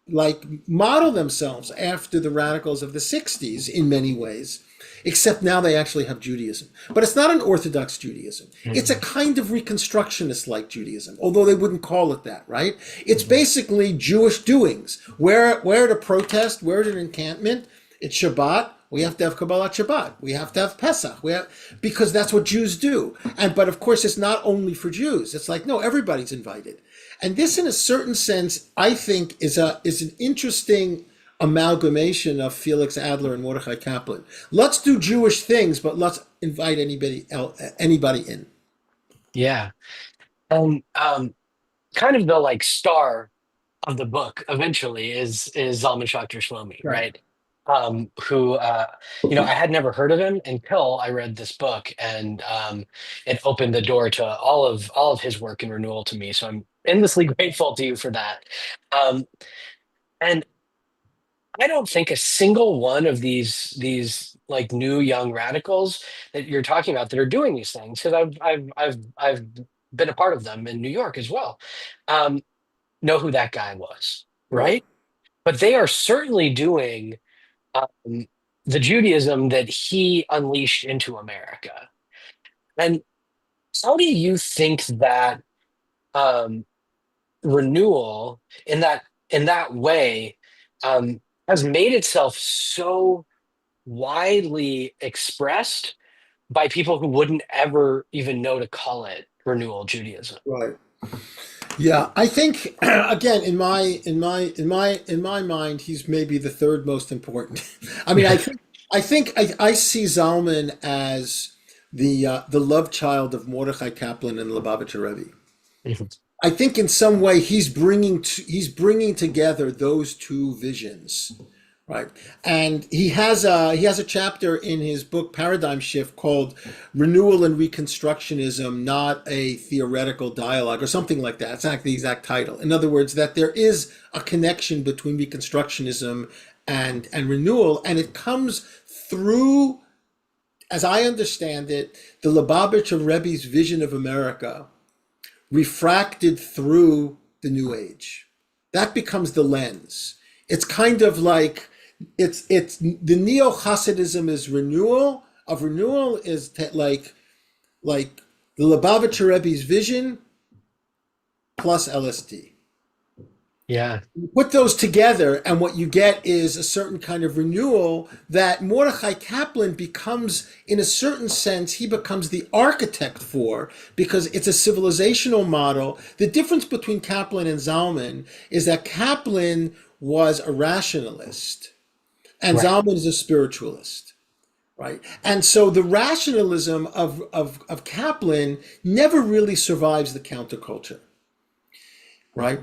[SPEAKER 2] like model themselves after the radicals of the 60s in many ways, except now they actually have Judaism. But it's not an Orthodox Judaism. It's a
[SPEAKER 1] Mhm.
[SPEAKER 2] kind of Reconstructionist like Judaism, although they wouldn't call it that, right? It's
[SPEAKER 1] Mhm.
[SPEAKER 2] basically Jewish doings. Where to protest, where at an encampment, it's Shabbat. We have to have Kabbalat Shabbat. We have to have Pesach. Because that's what Jews do. But of course, it's not only for Jews. It's like, no, everybody's invited. And this, in a certain sense, I think is an interesting amalgamation of Felix Adler and Mordechai Kaplan. Let's do Jewish things, but let's invite anybody in.
[SPEAKER 1] Yeah. And kind of the like star of the book eventually is Zalman Schachter Shlomi,
[SPEAKER 2] Right.
[SPEAKER 1] right? Who I had never heard of him until I read this book, and it opened the door to all of his work and renewal to me. So I'm endlessly grateful to you for that. Um, and I don't think a single one of these like new young radicals that you're talking about that are doing these things, because I've been a part of them in New York as well. Um, know who that guy was,
[SPEAKER 2] Right.
[SPEAKER 1] right? But they are certainly doing um, the Judaism that he unleashed into America. And how do you think that um, renewal in that way has made itself so widely expressed by people who wouldn't ever even know to call it renewal Judaism.
[SPEAKER 2] Right. Yeah, I think again in my mind, he's maybe the third most important. I mean, I see Zalman as the love child of Mordechai Kaplan and Lubavitcher Rebbe. I think in some way he's bringing together those two visions, right? And he has a chapter in his book Paradigm Shift called "Renewal and Reconstructionism: Not a Theoretical Dialogue" or something like that. It's not the exact title. In other words, that there is a connection between Reconstructionism and renewal, and it comes through, as I understand it, the Lubavitcher Rebbe's vision of America refracted through the New Age. That becomes the lens. It's kind of like it's the neo Hasidism is renewal of renewal is like the Lubavitcher Rebbe's vision plus LSD.
[SPEAKER 1] Yeah,
[SPEAKER 2] You put those together, and what you get is a certain kind of renewal that Mordechai Kaplan becomes, in a certain sense, he becomes the architect for, because it's a civilizational model. The difference between Kaplan and Zalman is that Kaplan was a rationalist, and
[SPEAKER 1] right.
[SPEAKER 2] Zalman is a spiritualist. Right. And so the rationalism of Kaplan never really survives the counterculture. Right.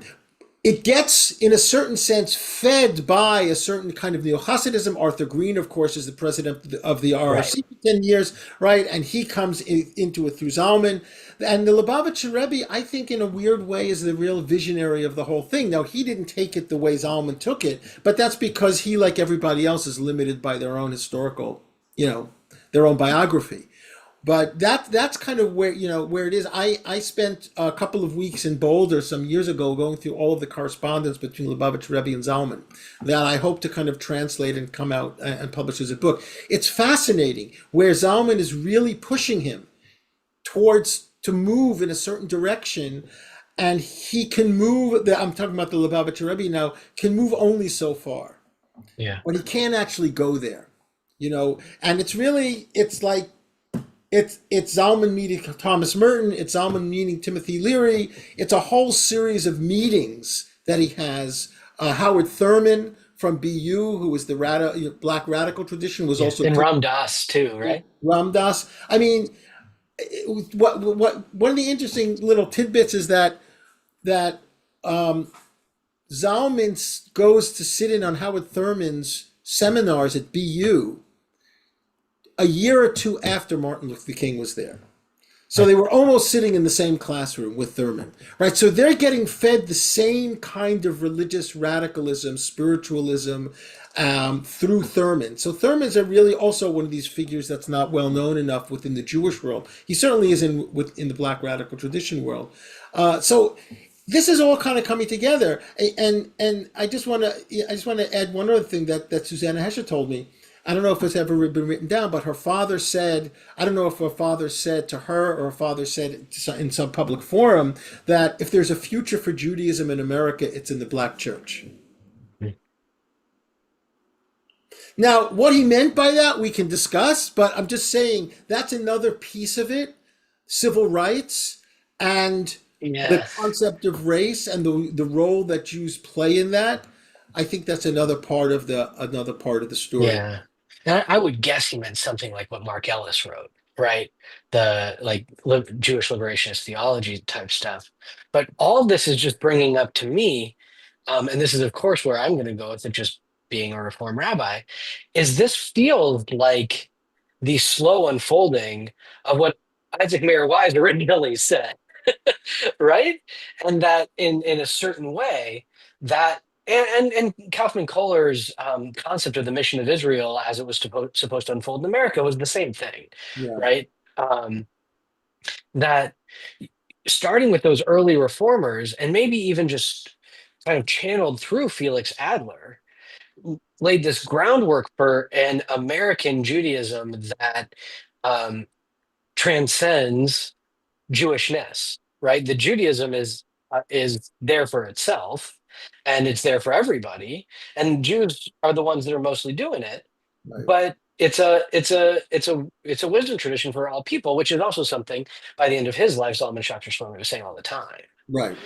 [SPEAKER 2] It gets, in a certain sense, fed by a certain kind of neo-Hasidism. Arthur Green, of course, is the president of the
[SPEAKER 1] Right.
[SPEAKER 2] RRC for 10 years, right? And he comes into it through Zalman. And the Lubavitcher Rebbe, I think, in a weird way, is the real visionary of the whole thing. Now, he didn't take it the way Zalman took it, but that's because he, like everybody else, is limited by their own historical, their own biography. But that's kind of where it is. I spent a couple of weeks in Boulder some years ago going through all of the correspondence between Lubavitch Rebbe and Zalman that I hope to kind of translate and come out and publish as a book. It's fascinating where Zalman is really pushing him towards to move in a certain direction, and he can move. I'm talking about the Lubavitch Rebbe now, can move only so far,
[SPEAKER 1] Yeah.
[SPEAKER 2] but he can't actually go there. And it's like it's Zalman meeting Thomas Merton. It's Zalman meeting Timothy Leary. It's a whole series of meetings that he has. Howard Thurman from BU, who was the Black radical tradition, was
[SPEAKER 1] Yeah.
[SPEAKER 2] also
[SPEAKER 1] And Ram Dass too, right?
[SPEAKER 2] Ram Dass. I mean, what one of the interesting little tidbits is that Zalman goes to sit in on Howard Thurman's seminars at BU a year or two after Martin Luther King was there. So
[SPEAKER 1] Right.
[SPEAKER 2] they were almost sitting in the same classroom with Thurman, right? So they're getting fed the same kind of religious radicalism, spiritualism through Thurman. So Thurman's a really also one of these figures that's not well known enough within the Jewish world. He certainly is in the Black radical tradition world. So this is all kind of coming together, and I just want to add one other thing that Susanna Hesher told me. I don't know if it's ever been written down, but her father said, I don't know if her father said to her or her father said in some public forum that if there's a future for Judaism in America, it's in the black church. Now, what he meant by that, we can discuss, but I'm just saying that's another piece of it. Civil rights and the
[SPEAKER 1] Yeah.
[SPEAKER 2] concept of race and the role that Jews play in that. I think that's another part of the story.
[SPEAKER 1] Yeah. And I would guess he meant something like what Mark Ellis wrote, right? The like Jewish liberationist theology type stuff. But all this is just bringing up to me, and this is of course where I'm going to go with it, just being a reform rabbi, is this feels like the slow unfolding of what Isaac Mayer Wise originally said, right? And that in a certain way that and Kaufman Kohler's concept of the mission of Israel as it was supposed to unfold in America was the same thing,
[SPEAKER 2] Yeah,
[SPEAKER 1] right? That starting with those early reformers and maybe even just kind of channeled through Felix Adler laid this groundwork for an American Judaism that um, transcends Jewishness, right? The Judaism is there for itself, and it's there for everybody, and Jews are the ones that are mostly doing it.
[SPEAKER 2] right.
[SPEAKER 1] But it's a wisdom tradition for all people, which is also something by the end of his life, Solomon Schechter Shlomo was saying all the time.
[SPEAKER 2] Right.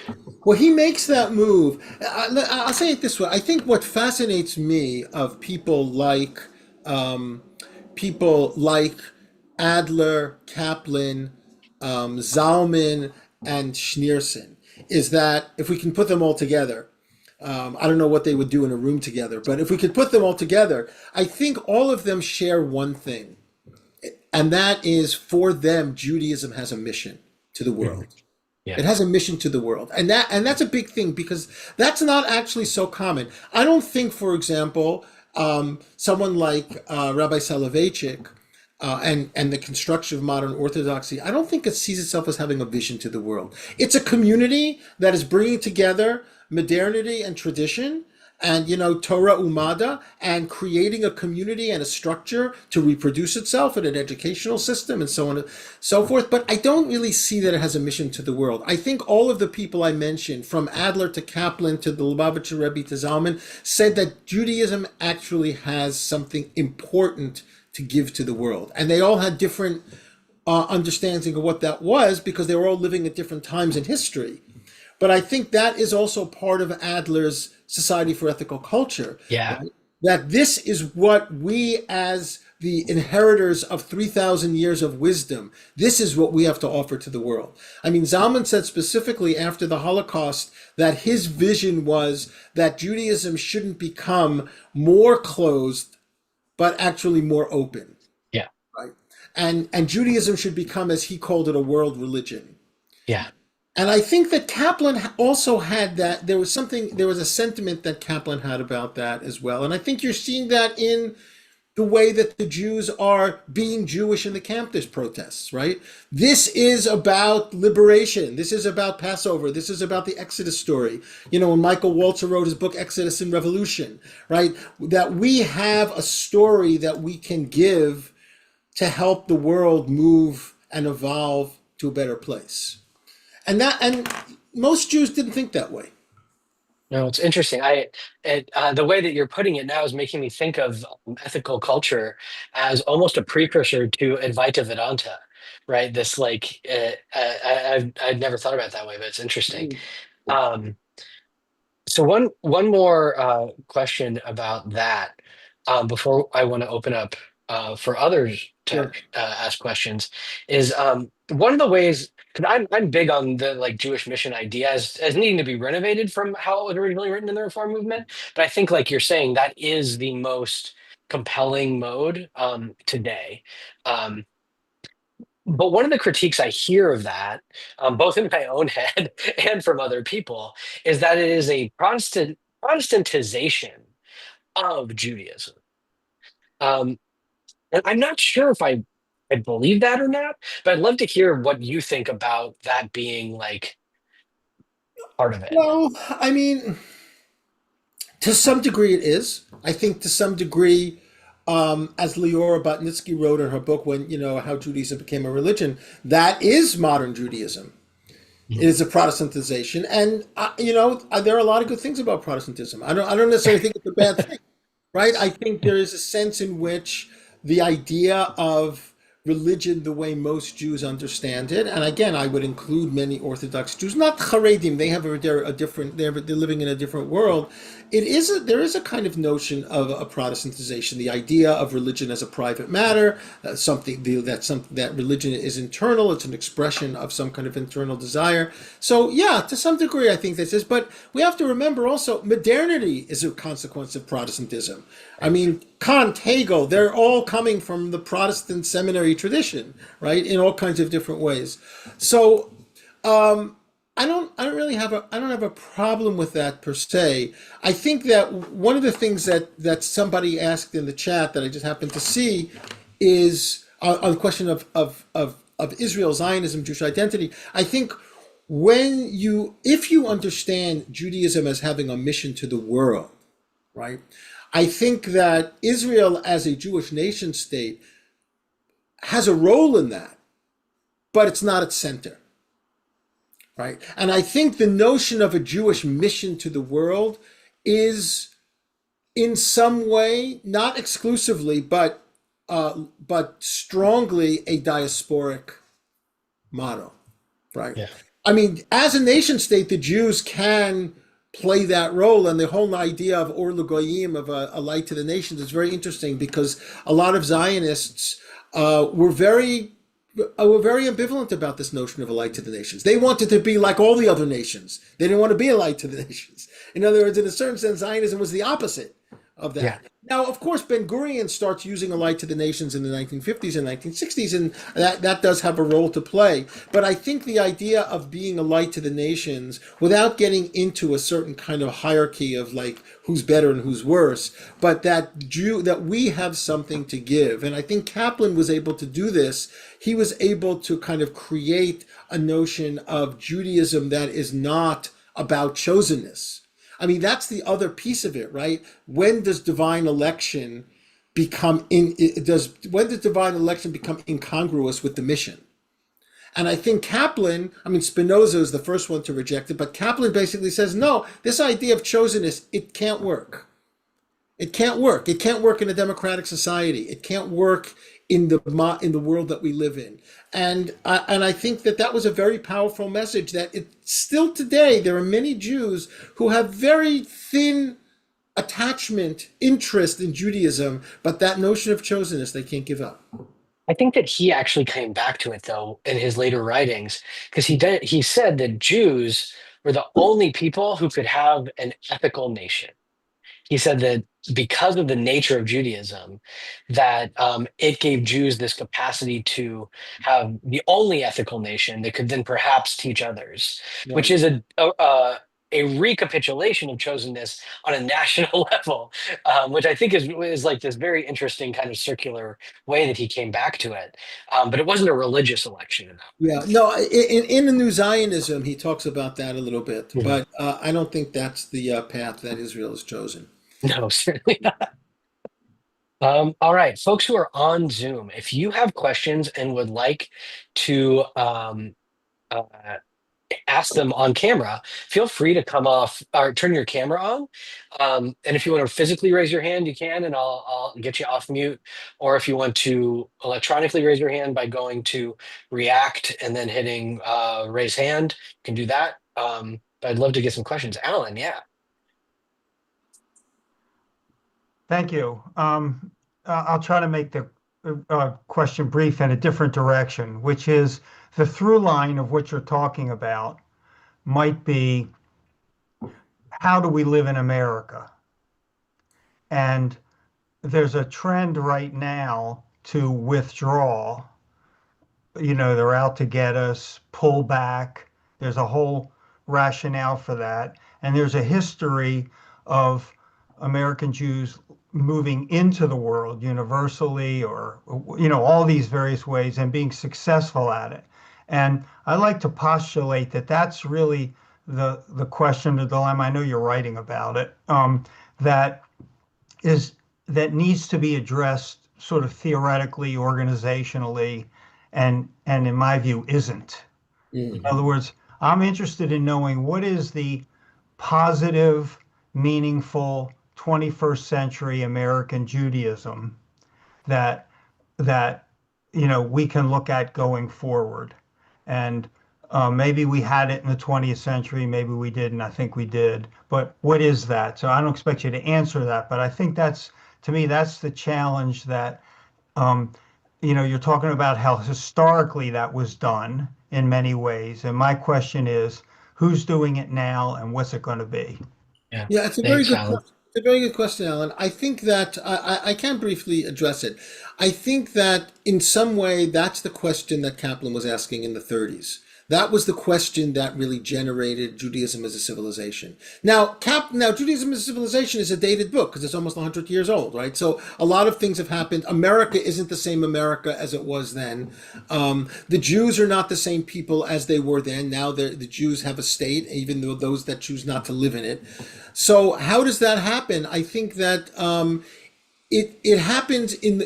[SPEAKER 2] Well, he makes that move. I'll say it this way. I think what fascinates me of um, people like Adler, Kaplan, Zalman, and Schneerson is that if we can put them all together, I don't know what they would do in a room together, but if we could put them all together, I think all of them share one thing, and that is for them, Judaism has a mission to the
[SPEAKER 1] Mhm.
[SPEAKER 2] world.
[SPEAKER 1] Yeah.
[SPEAKER 2] It has a mission to the world, and that's a big thing because that's not actually so common. I don't think, for example, someone like Rabbi Soloveitchik and the construction of modern orthodoxy, I don't think it sees itself as having a vision to the world. It's a community that is bringing together modernity and tradition, and Torah Umada, and creating a community and a structure to reproduce itself in an educational system and so on and so forth. But I don't really see that it has a mission to the world. I think all of the people I mentioned, from Adler to Kaplan to the Lubavitcher Rebbe to Zalman, said that Judaism actually has something important to give to the world, and they all had different understanding of what that was because they were all living at different times in history. But I think that is also part of Adler's Society for Ethical Culture,
[SPEAKER 1] Yeah.
[SPEAKER 2] right? That this is what we, as the inheritors of 3,000 years of wisdom, this is what we have to offer to the world. I mean, Zalman said specifically after the Holocaust that his vision was that Judaism shouldn't become more closed, but actually more open,
[SPEAKER 1] Yeah.
[SPEAKER 2] right? And Judaism should become, as he called it, a world religion.
[SPEAKER 1] Yeah.
[SPEAKER 2] And I think that Kaplan also had that. There was a sentiment that Kaplan had about that as well. And I think you're seeing that in the way that the Jews are being Jewish in the campus protests, right? This is about liberation. This is about Passover. This is about the Exodus story. When Michael Walzer wrote his book, Exodus and Revolution, right? That we have a story that we can give to help the world move and evolve to a better place. And most Jews didn't think that way.
[SPEAKER 1] No, it's interesting. The way that you're putting it now is making me think of ethical culture as almost a precursor to Advaita Vedanta, right? This like, I've never thought about it that way, but it's interesting. Um, So one more question about that before I want to open up for others to
[SPEAKER 2] Sure.
[SPEAKER 1] ask questions is one of the ways, because I'm big on the like Jewish mission idea as needing to be renovated from how it was originally written in the Reform movement, but I think like you're saying that is the most compelling mode today. Um, but one of the critiques I hear of that, both in my own head and from other people, is that it is a Protestantization of Judaism. Um, and I'm not sure if I believe that or not, but I'd love to hear what you think about that being like part of it.
[SPEAKER 2] Well, I mean, to some degree it is. I think to some degree, as Leora Botnitsky wrote in her book, when how Judaism became a religion, that is modern Judaism. It
[SPEAKER 1] Mhm.
[SPEAKER 2] is a Protestantization, and there are a lot of good things about Protestantism. I don't necessarily think it's a bad thing, right? I think there is a sense in which the idea of religion, the way most Jews understand it, and again, I would include many Orthodox Jews, not Haredim. They have a different. They're living in a different world. There is a kind of notion of a Protestantization, the idea of religion as a private matter, that religion is internal. It's an expression of some kind of internal desire. So yeah, to some degree, I think this is. But we have to remember also, modernity is a consequence of Protestantism. I mean, Kant, Hegel, they're all coming from the Protestant seminary tradition, right? In all kinds of different ways. So I don't have a problem with that per se. I think that one of the things that somebody asked in the chat that I just happened to see is on the question of Israel, Zionism, Jewish identity. I think if you understand Judaism as having a mission to the world, right? I think that Israel as a Jewish nation state has a role in that, but it's not its center, right? And I think the notion of a Jewish mission to the world is in some way, not exclusively, but but strongly a diasporic motto, right?
[SPEAKER 1] Yeah.
[SPEAKER 2] I mean, as a nation state, the Jews can play that role, and the whole idea of Or L'Goyim, of a light to the nations, is very interesting because a lot of Zionists were very ambivalent about this notion of a light to the nations. They wanted to be like all the other nations. They didn't want to be a light to the nations. In other words, in a certain sense, Zionism was the opposite of
[SPEAKER 1] Yeah.
[SPEAKER 2] that. Now, of course, Ben Gurion starts using a light to the nations in the 1950s and 1960s, and that does have a role to play. But I think the idea of being a light to the nations, without getting into a certain kind of hierarchy of like who's better and who's worse, but that we have something to give. And I think Kaplan was able to do this. He was able to kind of create a notion of Judaism that is not about chosenness. I mean, that's the other piece of it, right? When does divine election when does divine election become incongruous with the mission? And I think Kaplan, I mean, Spinoza is the first one to reject it, but Kaplan basically says, no, this idea of chosenness, it can't work. It can't work. It can't work in a democratic society. It can't work in the world that we live in. And I think that was a very powerful message. That it still today there are many Jews who have very thin attachment, interest in Judaism, but that notion of chosenness they can't give up.
[SPEAKER 1] I think that he actually came back to it though in his later writings because he said that Jews were the only people who could have an ethical nation. He said that because of the nature of Judaism, that it gave Jews this capacity to have the only ethical nation that could then perhaps teach others, which
[SPEAKER 2] Right.
[SPEAKER 1] is a recapitulation of chosenness on a national level, which I think is like this very interesting kind of circular way that he came back to it. But it wasn't a religious election in that
[SPEAKER 2] Yeah. No. In the New Zionism, he talks about that a little bit,
[SPEAKER 1] way. Mhm.
[SPEAKER 2] but I don't think that's the path that Israel has chosen.
[SPEAKER 1] No, certainly not. All right, folks who are on Zoom, if you have questions and would like to uh, ask them on camera, feel free to come off or turn your camera on. And if you want to physically raise your hand, you can, and I'll get you off mute. Or if you want to electronically raise your hand by going to React and then hitting raise hand, you can do that. But I'd love to get some questions. Alan, yeah.
[SPEAKER 3] Thank you. I'll try to make the question brief in a different direction, which is the through line of what you're talking about might be how do we live in America? And there's a trend right now to withdraw. They're out to get us, pull back. There's a whole rationale for that. And there's a history of American Jews moving into the world universally or, all these various ways and being successful at it. And I like to postulate that that's really the question, the dilemma. I know you're writing about it, that is that needs to be addressed sort of theoretically, organizationally, and in my view isn't. In
[SPEAKER 2] Mm.
[SPEAKER 3] other words, I'm interested in knowing what is the positive, meaningful 21st century American Judaism that that we can look at going forward. And maybe we had it in the 20th century, maybe we didn't. I think we did. But what is that? So I don't expect you to answer that, but I think to me, that's the challenge that um, you're talking about how historically that was done in many ways. And my question is, who's doing it now and what's it going to be?
[SPEAKER 1] Yeah.
[SPEAKER 2] Yeah, it's a very
[SPEAKER 1] Thanks,
[SPEAKER 2] good
[SPEAKER 1] Alan.
[SPEAKER 2] question. It's a very good question, Alan. I think that I can briefly address it. I think that in some way that's the question that Kaplan was asking in the 30s. That was the question that really generated Judaism as a civilization. Now Judaism as a civilization is a dated book because it's almost 100 years old, right? So a lot of things have happened. America isn't the same America as it was then. The Jews are not the same people as they were then. Now the Jews have a state, even though those that choose not to live in it. So how does that happen? I think that it happens in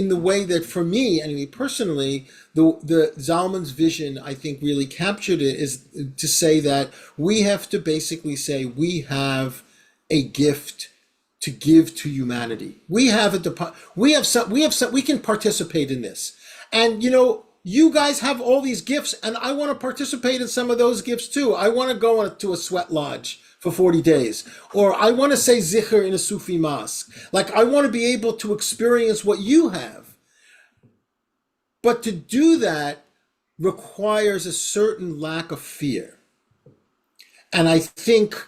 [SPEAKER 2] the way that for me, I mean personally, the Zalman's vision I think really captured it is to say that we have to basically say we have a gift to give to humanity. We have we can participate in this. And you guys have all these gifts, and I want to participate in some of those gifts too. I want to go to a sweat lodge for 40 days, or I want to say zikr in a Sufi mosque. Like, I want to be able to experience what you have. But to do that requires a certain lack of fear. And I think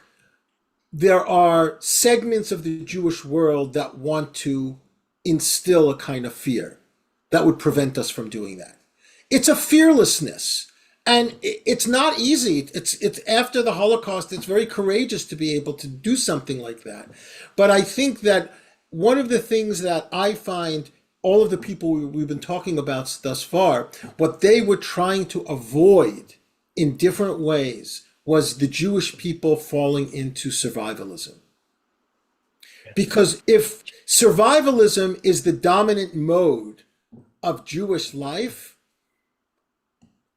[SPEAKER 2] there are segments of the Jewish world that want to instill a kind of fear that would prevent us from doing that. It's a fearlessness, and it's not easy. It's after the Holocaust, it's very courageous to be able to do something like that. But I think that one of the things that I find all of the people we've been talking about thus far, what they were trying to avoid in different ways was the Jewish people falling into survivalism. Because if survivalism is the dominant mode of Jewish life,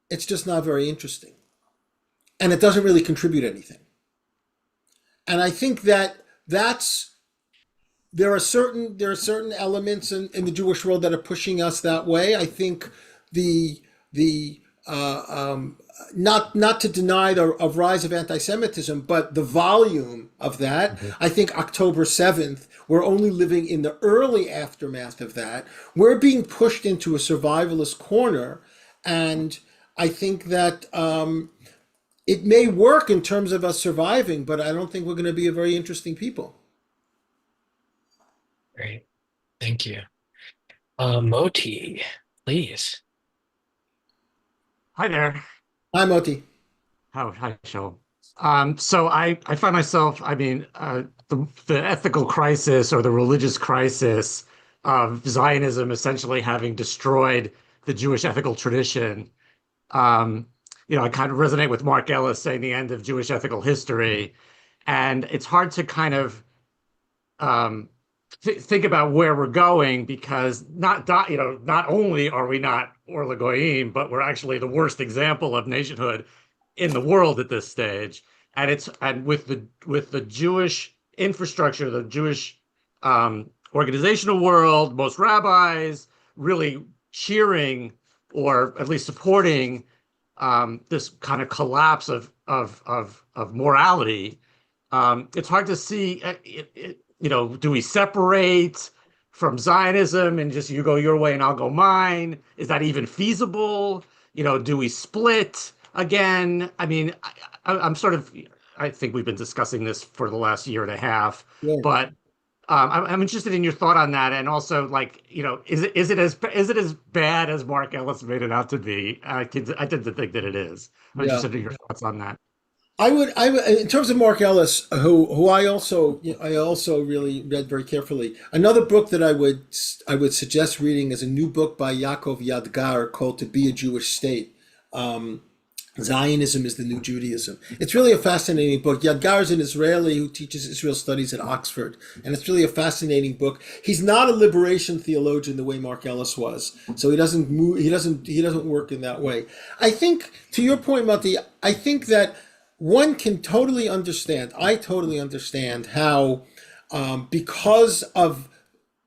[SPEAKER 2] it's just not very interesting. And it doesn't really contribute anything. And I think that there are certain elements in the Jewish world that are pushing us that way. I think not to deny the rise of anti-Semitism, but the volume of that. Mm-hmm. I think October 7th, we're only living in the early aftermath of that. We're being pushed into a survivalist corner, and I think that it may work in terms of us surviving, but I don't think we're going to be a very interesting people.
[SPEAKER 1] Great. Thank you. Moti, please.
[SPEAKER 4] Hi there.
[SPEAKER 2] Hi, Moti.
[SPEAKER 4] Hi, Shaul. So I find myself, the ethical crisis or the religious crisis of Zionism essentially having destroyed the Jewish ethical tradition. I kind of resonate with Mark Ellis saying the end of Jewish ethical history. And it's hard to kind of think about where we're going, because not only are we not Or Lagoyim, but we're actually the worst example of nationhood in the world at this stage. And with the Jewish infrastructure, the Jewish organizational world, most rabbis really cheering or at least supporting this kind of collapse of morality. It's hard to see. Do we separate from Zionism and just you go your way and I'll go mine? Is that even feasible? Do we split again? I mean, I think we've been discussing this for the last year and a half, yeah. But I'm interested in your thought on that, and also, is it as bad as Mark Ellis made it out to be? I tend to think that it is. I'm interested in your thoughts on that.
[SPEAKER 2] I would, in terms of Mark Ellis, who I also really read very carefully. Another book that I would suggest reading is a new book by Yaakov Yadgar called "To Be a Jewish State." Zionism is the New Judaism. It's really a fascinating book. Yadgar is an Israeli who teaches Israel studies at Oxford, and it's really a fascinating book. He's not a liberation theologian the way Mark Ellis was, so he doesn't work in that way. I think, to your point, Mati, I think that one can totally understand. I totally understand how, because of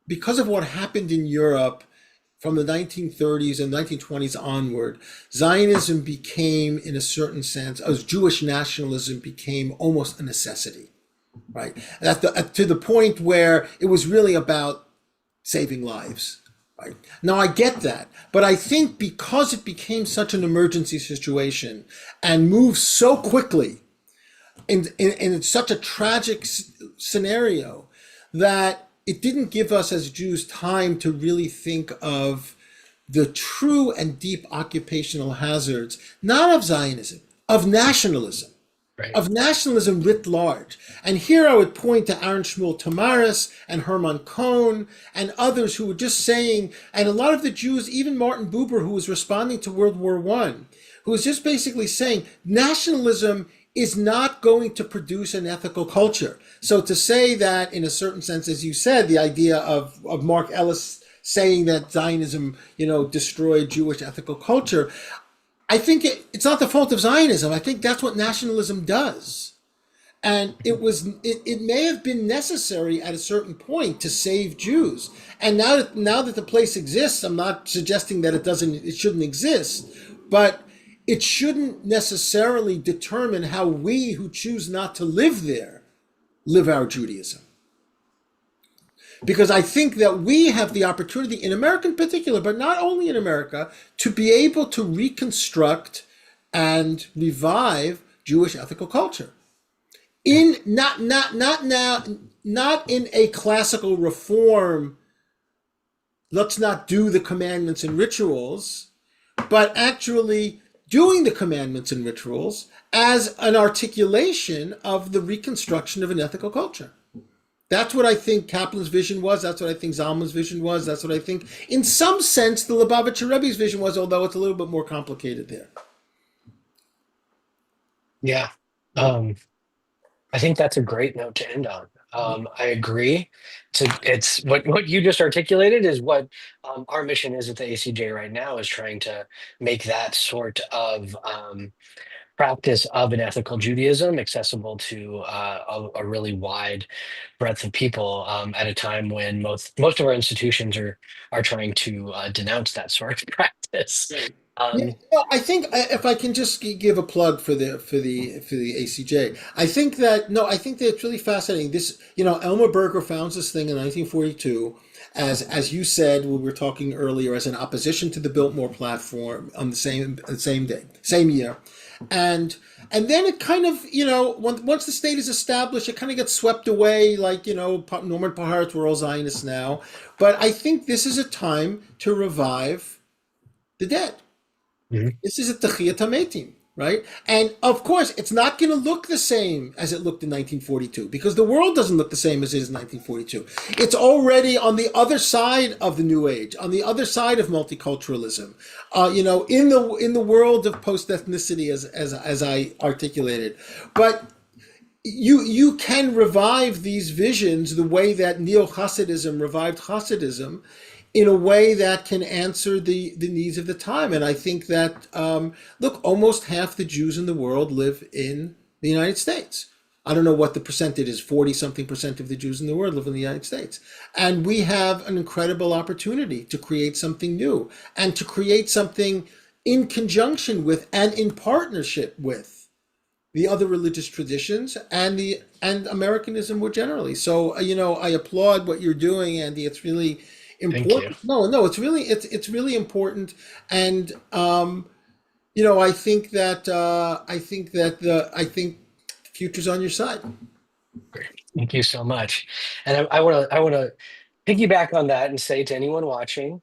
[SPEAKER 2] what happened in Europe from the 1930s and 1920s onward, Zionism became, in a certain sense, as Jewish nationalism became almost a necessity, right? To the point where it was really about saving lives, right? Now, I get that, but I think because it became such an emergency situation and moved so quickly in such a tragic scenario, that it didn't give us as Jews time to really think of the true and deep occupational hazards, not of Zionism, of nationalism, right. Of nationalism writ large. And here I would point to Aaron Shmuel Tamaris and Herman Cohn and others who were just saying, and a lot of the Jews, even Martin Buber, who was responding to World War I, who was just basically saying nationalism is not going to produce an ethical culture. So to say that, in a certain sense, as you said, the idea of Mark Ellis saying that Zionism, destroyed Jewish ethical culture, I think it's not the fault of Zionism. I think that's what nationalism does. And it may have been necessary at a certain point to save Jews. And now that the place exists, I'm not suggesting that it shouldn't exist, but it shouldn't necessarily determine how we who choose not to live there live our Judaism. Because I think that we have the opportunity, in America in particular, but not only in America, to be able to reconstruct and revive Jewish ethical culture. In not in a classical reform, let's not do the commandments and rituals, but actually doing the commandments and rituals as an articulation of the reconstruction of an ethical culture. That's what I think Kaplan's vision was. That's what I think Zalman's vision was. That's what I think, in some sense, the Lubavitcher Rebbe's vision was, although it's a little bit more complicated there.
[SPEAKER 1] Yeah. I think that's a great note to end on. I agree. It's what you just articulated is what our mission is at the ACJ right now, is trying to make that sort of practice of an ethical Judaism accessible to a really wide breadth of people at a time when most of our institutions are trying to denounce that sort of practice.
[SPEAKER 2] Right. Yeah,
[SPEAKER 1] Um,
[SPEAKER 2] I think if I can just give a plug for the ACJ, I think that it's really fascinating. This, Elmer Berger founds this thing in 1942, as you said, we were talking earlier, as an opposition to the Biltmore platform on the same day, same year, and then it kind of, once the state is established, it kind of gets swept away. Like, Norman Paharitz, we're all Zionists now, but I think this is a time to revive the dead.
[SPEAKER 1] mhm.
[SPEAKER 2] This is a Techiyat HaMetim, right? And of course, it's not going to look the same as it looked in 1942, because the world doesn't look the same as it is in 1942. It's already on the other side of the New Age, on the other side of multiculturalism. In the world of post-ethnicity, as I articulated. But you can revive these visions the way that Neo-Hasidism revived Hasidism, in a way that can answer the needs of the time. And I think that, look, almost half the Jews in the world live in the United States. I don't know what the percentage is, 40-something% of the Jews in the world live in the United States. And we have an incredible opportunity to create something new, and to create something in conjunction with and in partnership with the other religious traditions and Americanism more generally. So, I applaud what you're doing, Andy. It's really
[SPEAKER 1] Thank you.
[SPEAKER 2] important. No, it's really important. And I think that the future's on your side.
[SPEAKER 1] Great. Thank you so much. And I want to piggyback on that and say to anyone watching,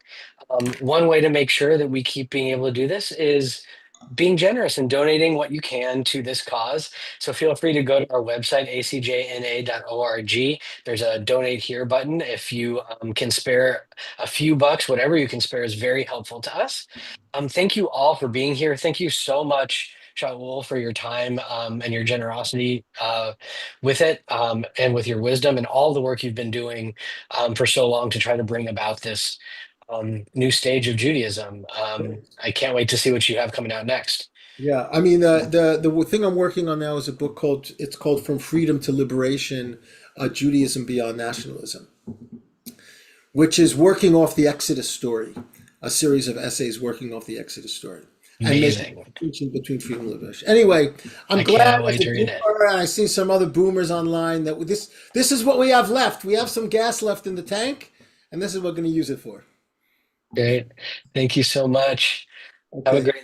[SPEAKER 1] one way to make sure that we keep being able to do this is being generous and donating what you can to this cause. So feel free to go to our website, acjna.org. There's a donate here button. If you can spare a few bucks, whatever you can spare is very helpful to us. Thank you all for being here. Thank you so much, Shaul, for your time and your generosity with it, and with your wisdom and all the work you've been doing for so long to try to bring about this new stage of Judaism. I can't wait to see what you have coming out next.
[SPEAKER 2] Yeah, I mean, the thing I'm working on now is a book called From Freedom to Liberation: Judaism Beyond Nationalism, which is working off the Exodus story, a series of essays working off the Exodus story, and making
[SPEAKER 1] Amazing.
[SPEAKER 2] a distinction between freedom and liberation. Anyway, I'm
[SPEAKER 1] I
[SPEAKER 2] glad,
[SPEAKER 1] can't
[SPEAKER 2] as
[SPEAKER 1] wait
[SPEAKER 2] a
[SPEAKER 1] to read it.
[SPEAKER 2] boomer, and I see some other boomers online, that this is what we have left. We have some gas left in the tank, and this is what we're going to use it for.
[SPEAKER 1] Great. Thank you so much. Have a
[SPEAKER 2] Okay.
[SPEAKER 1] great night.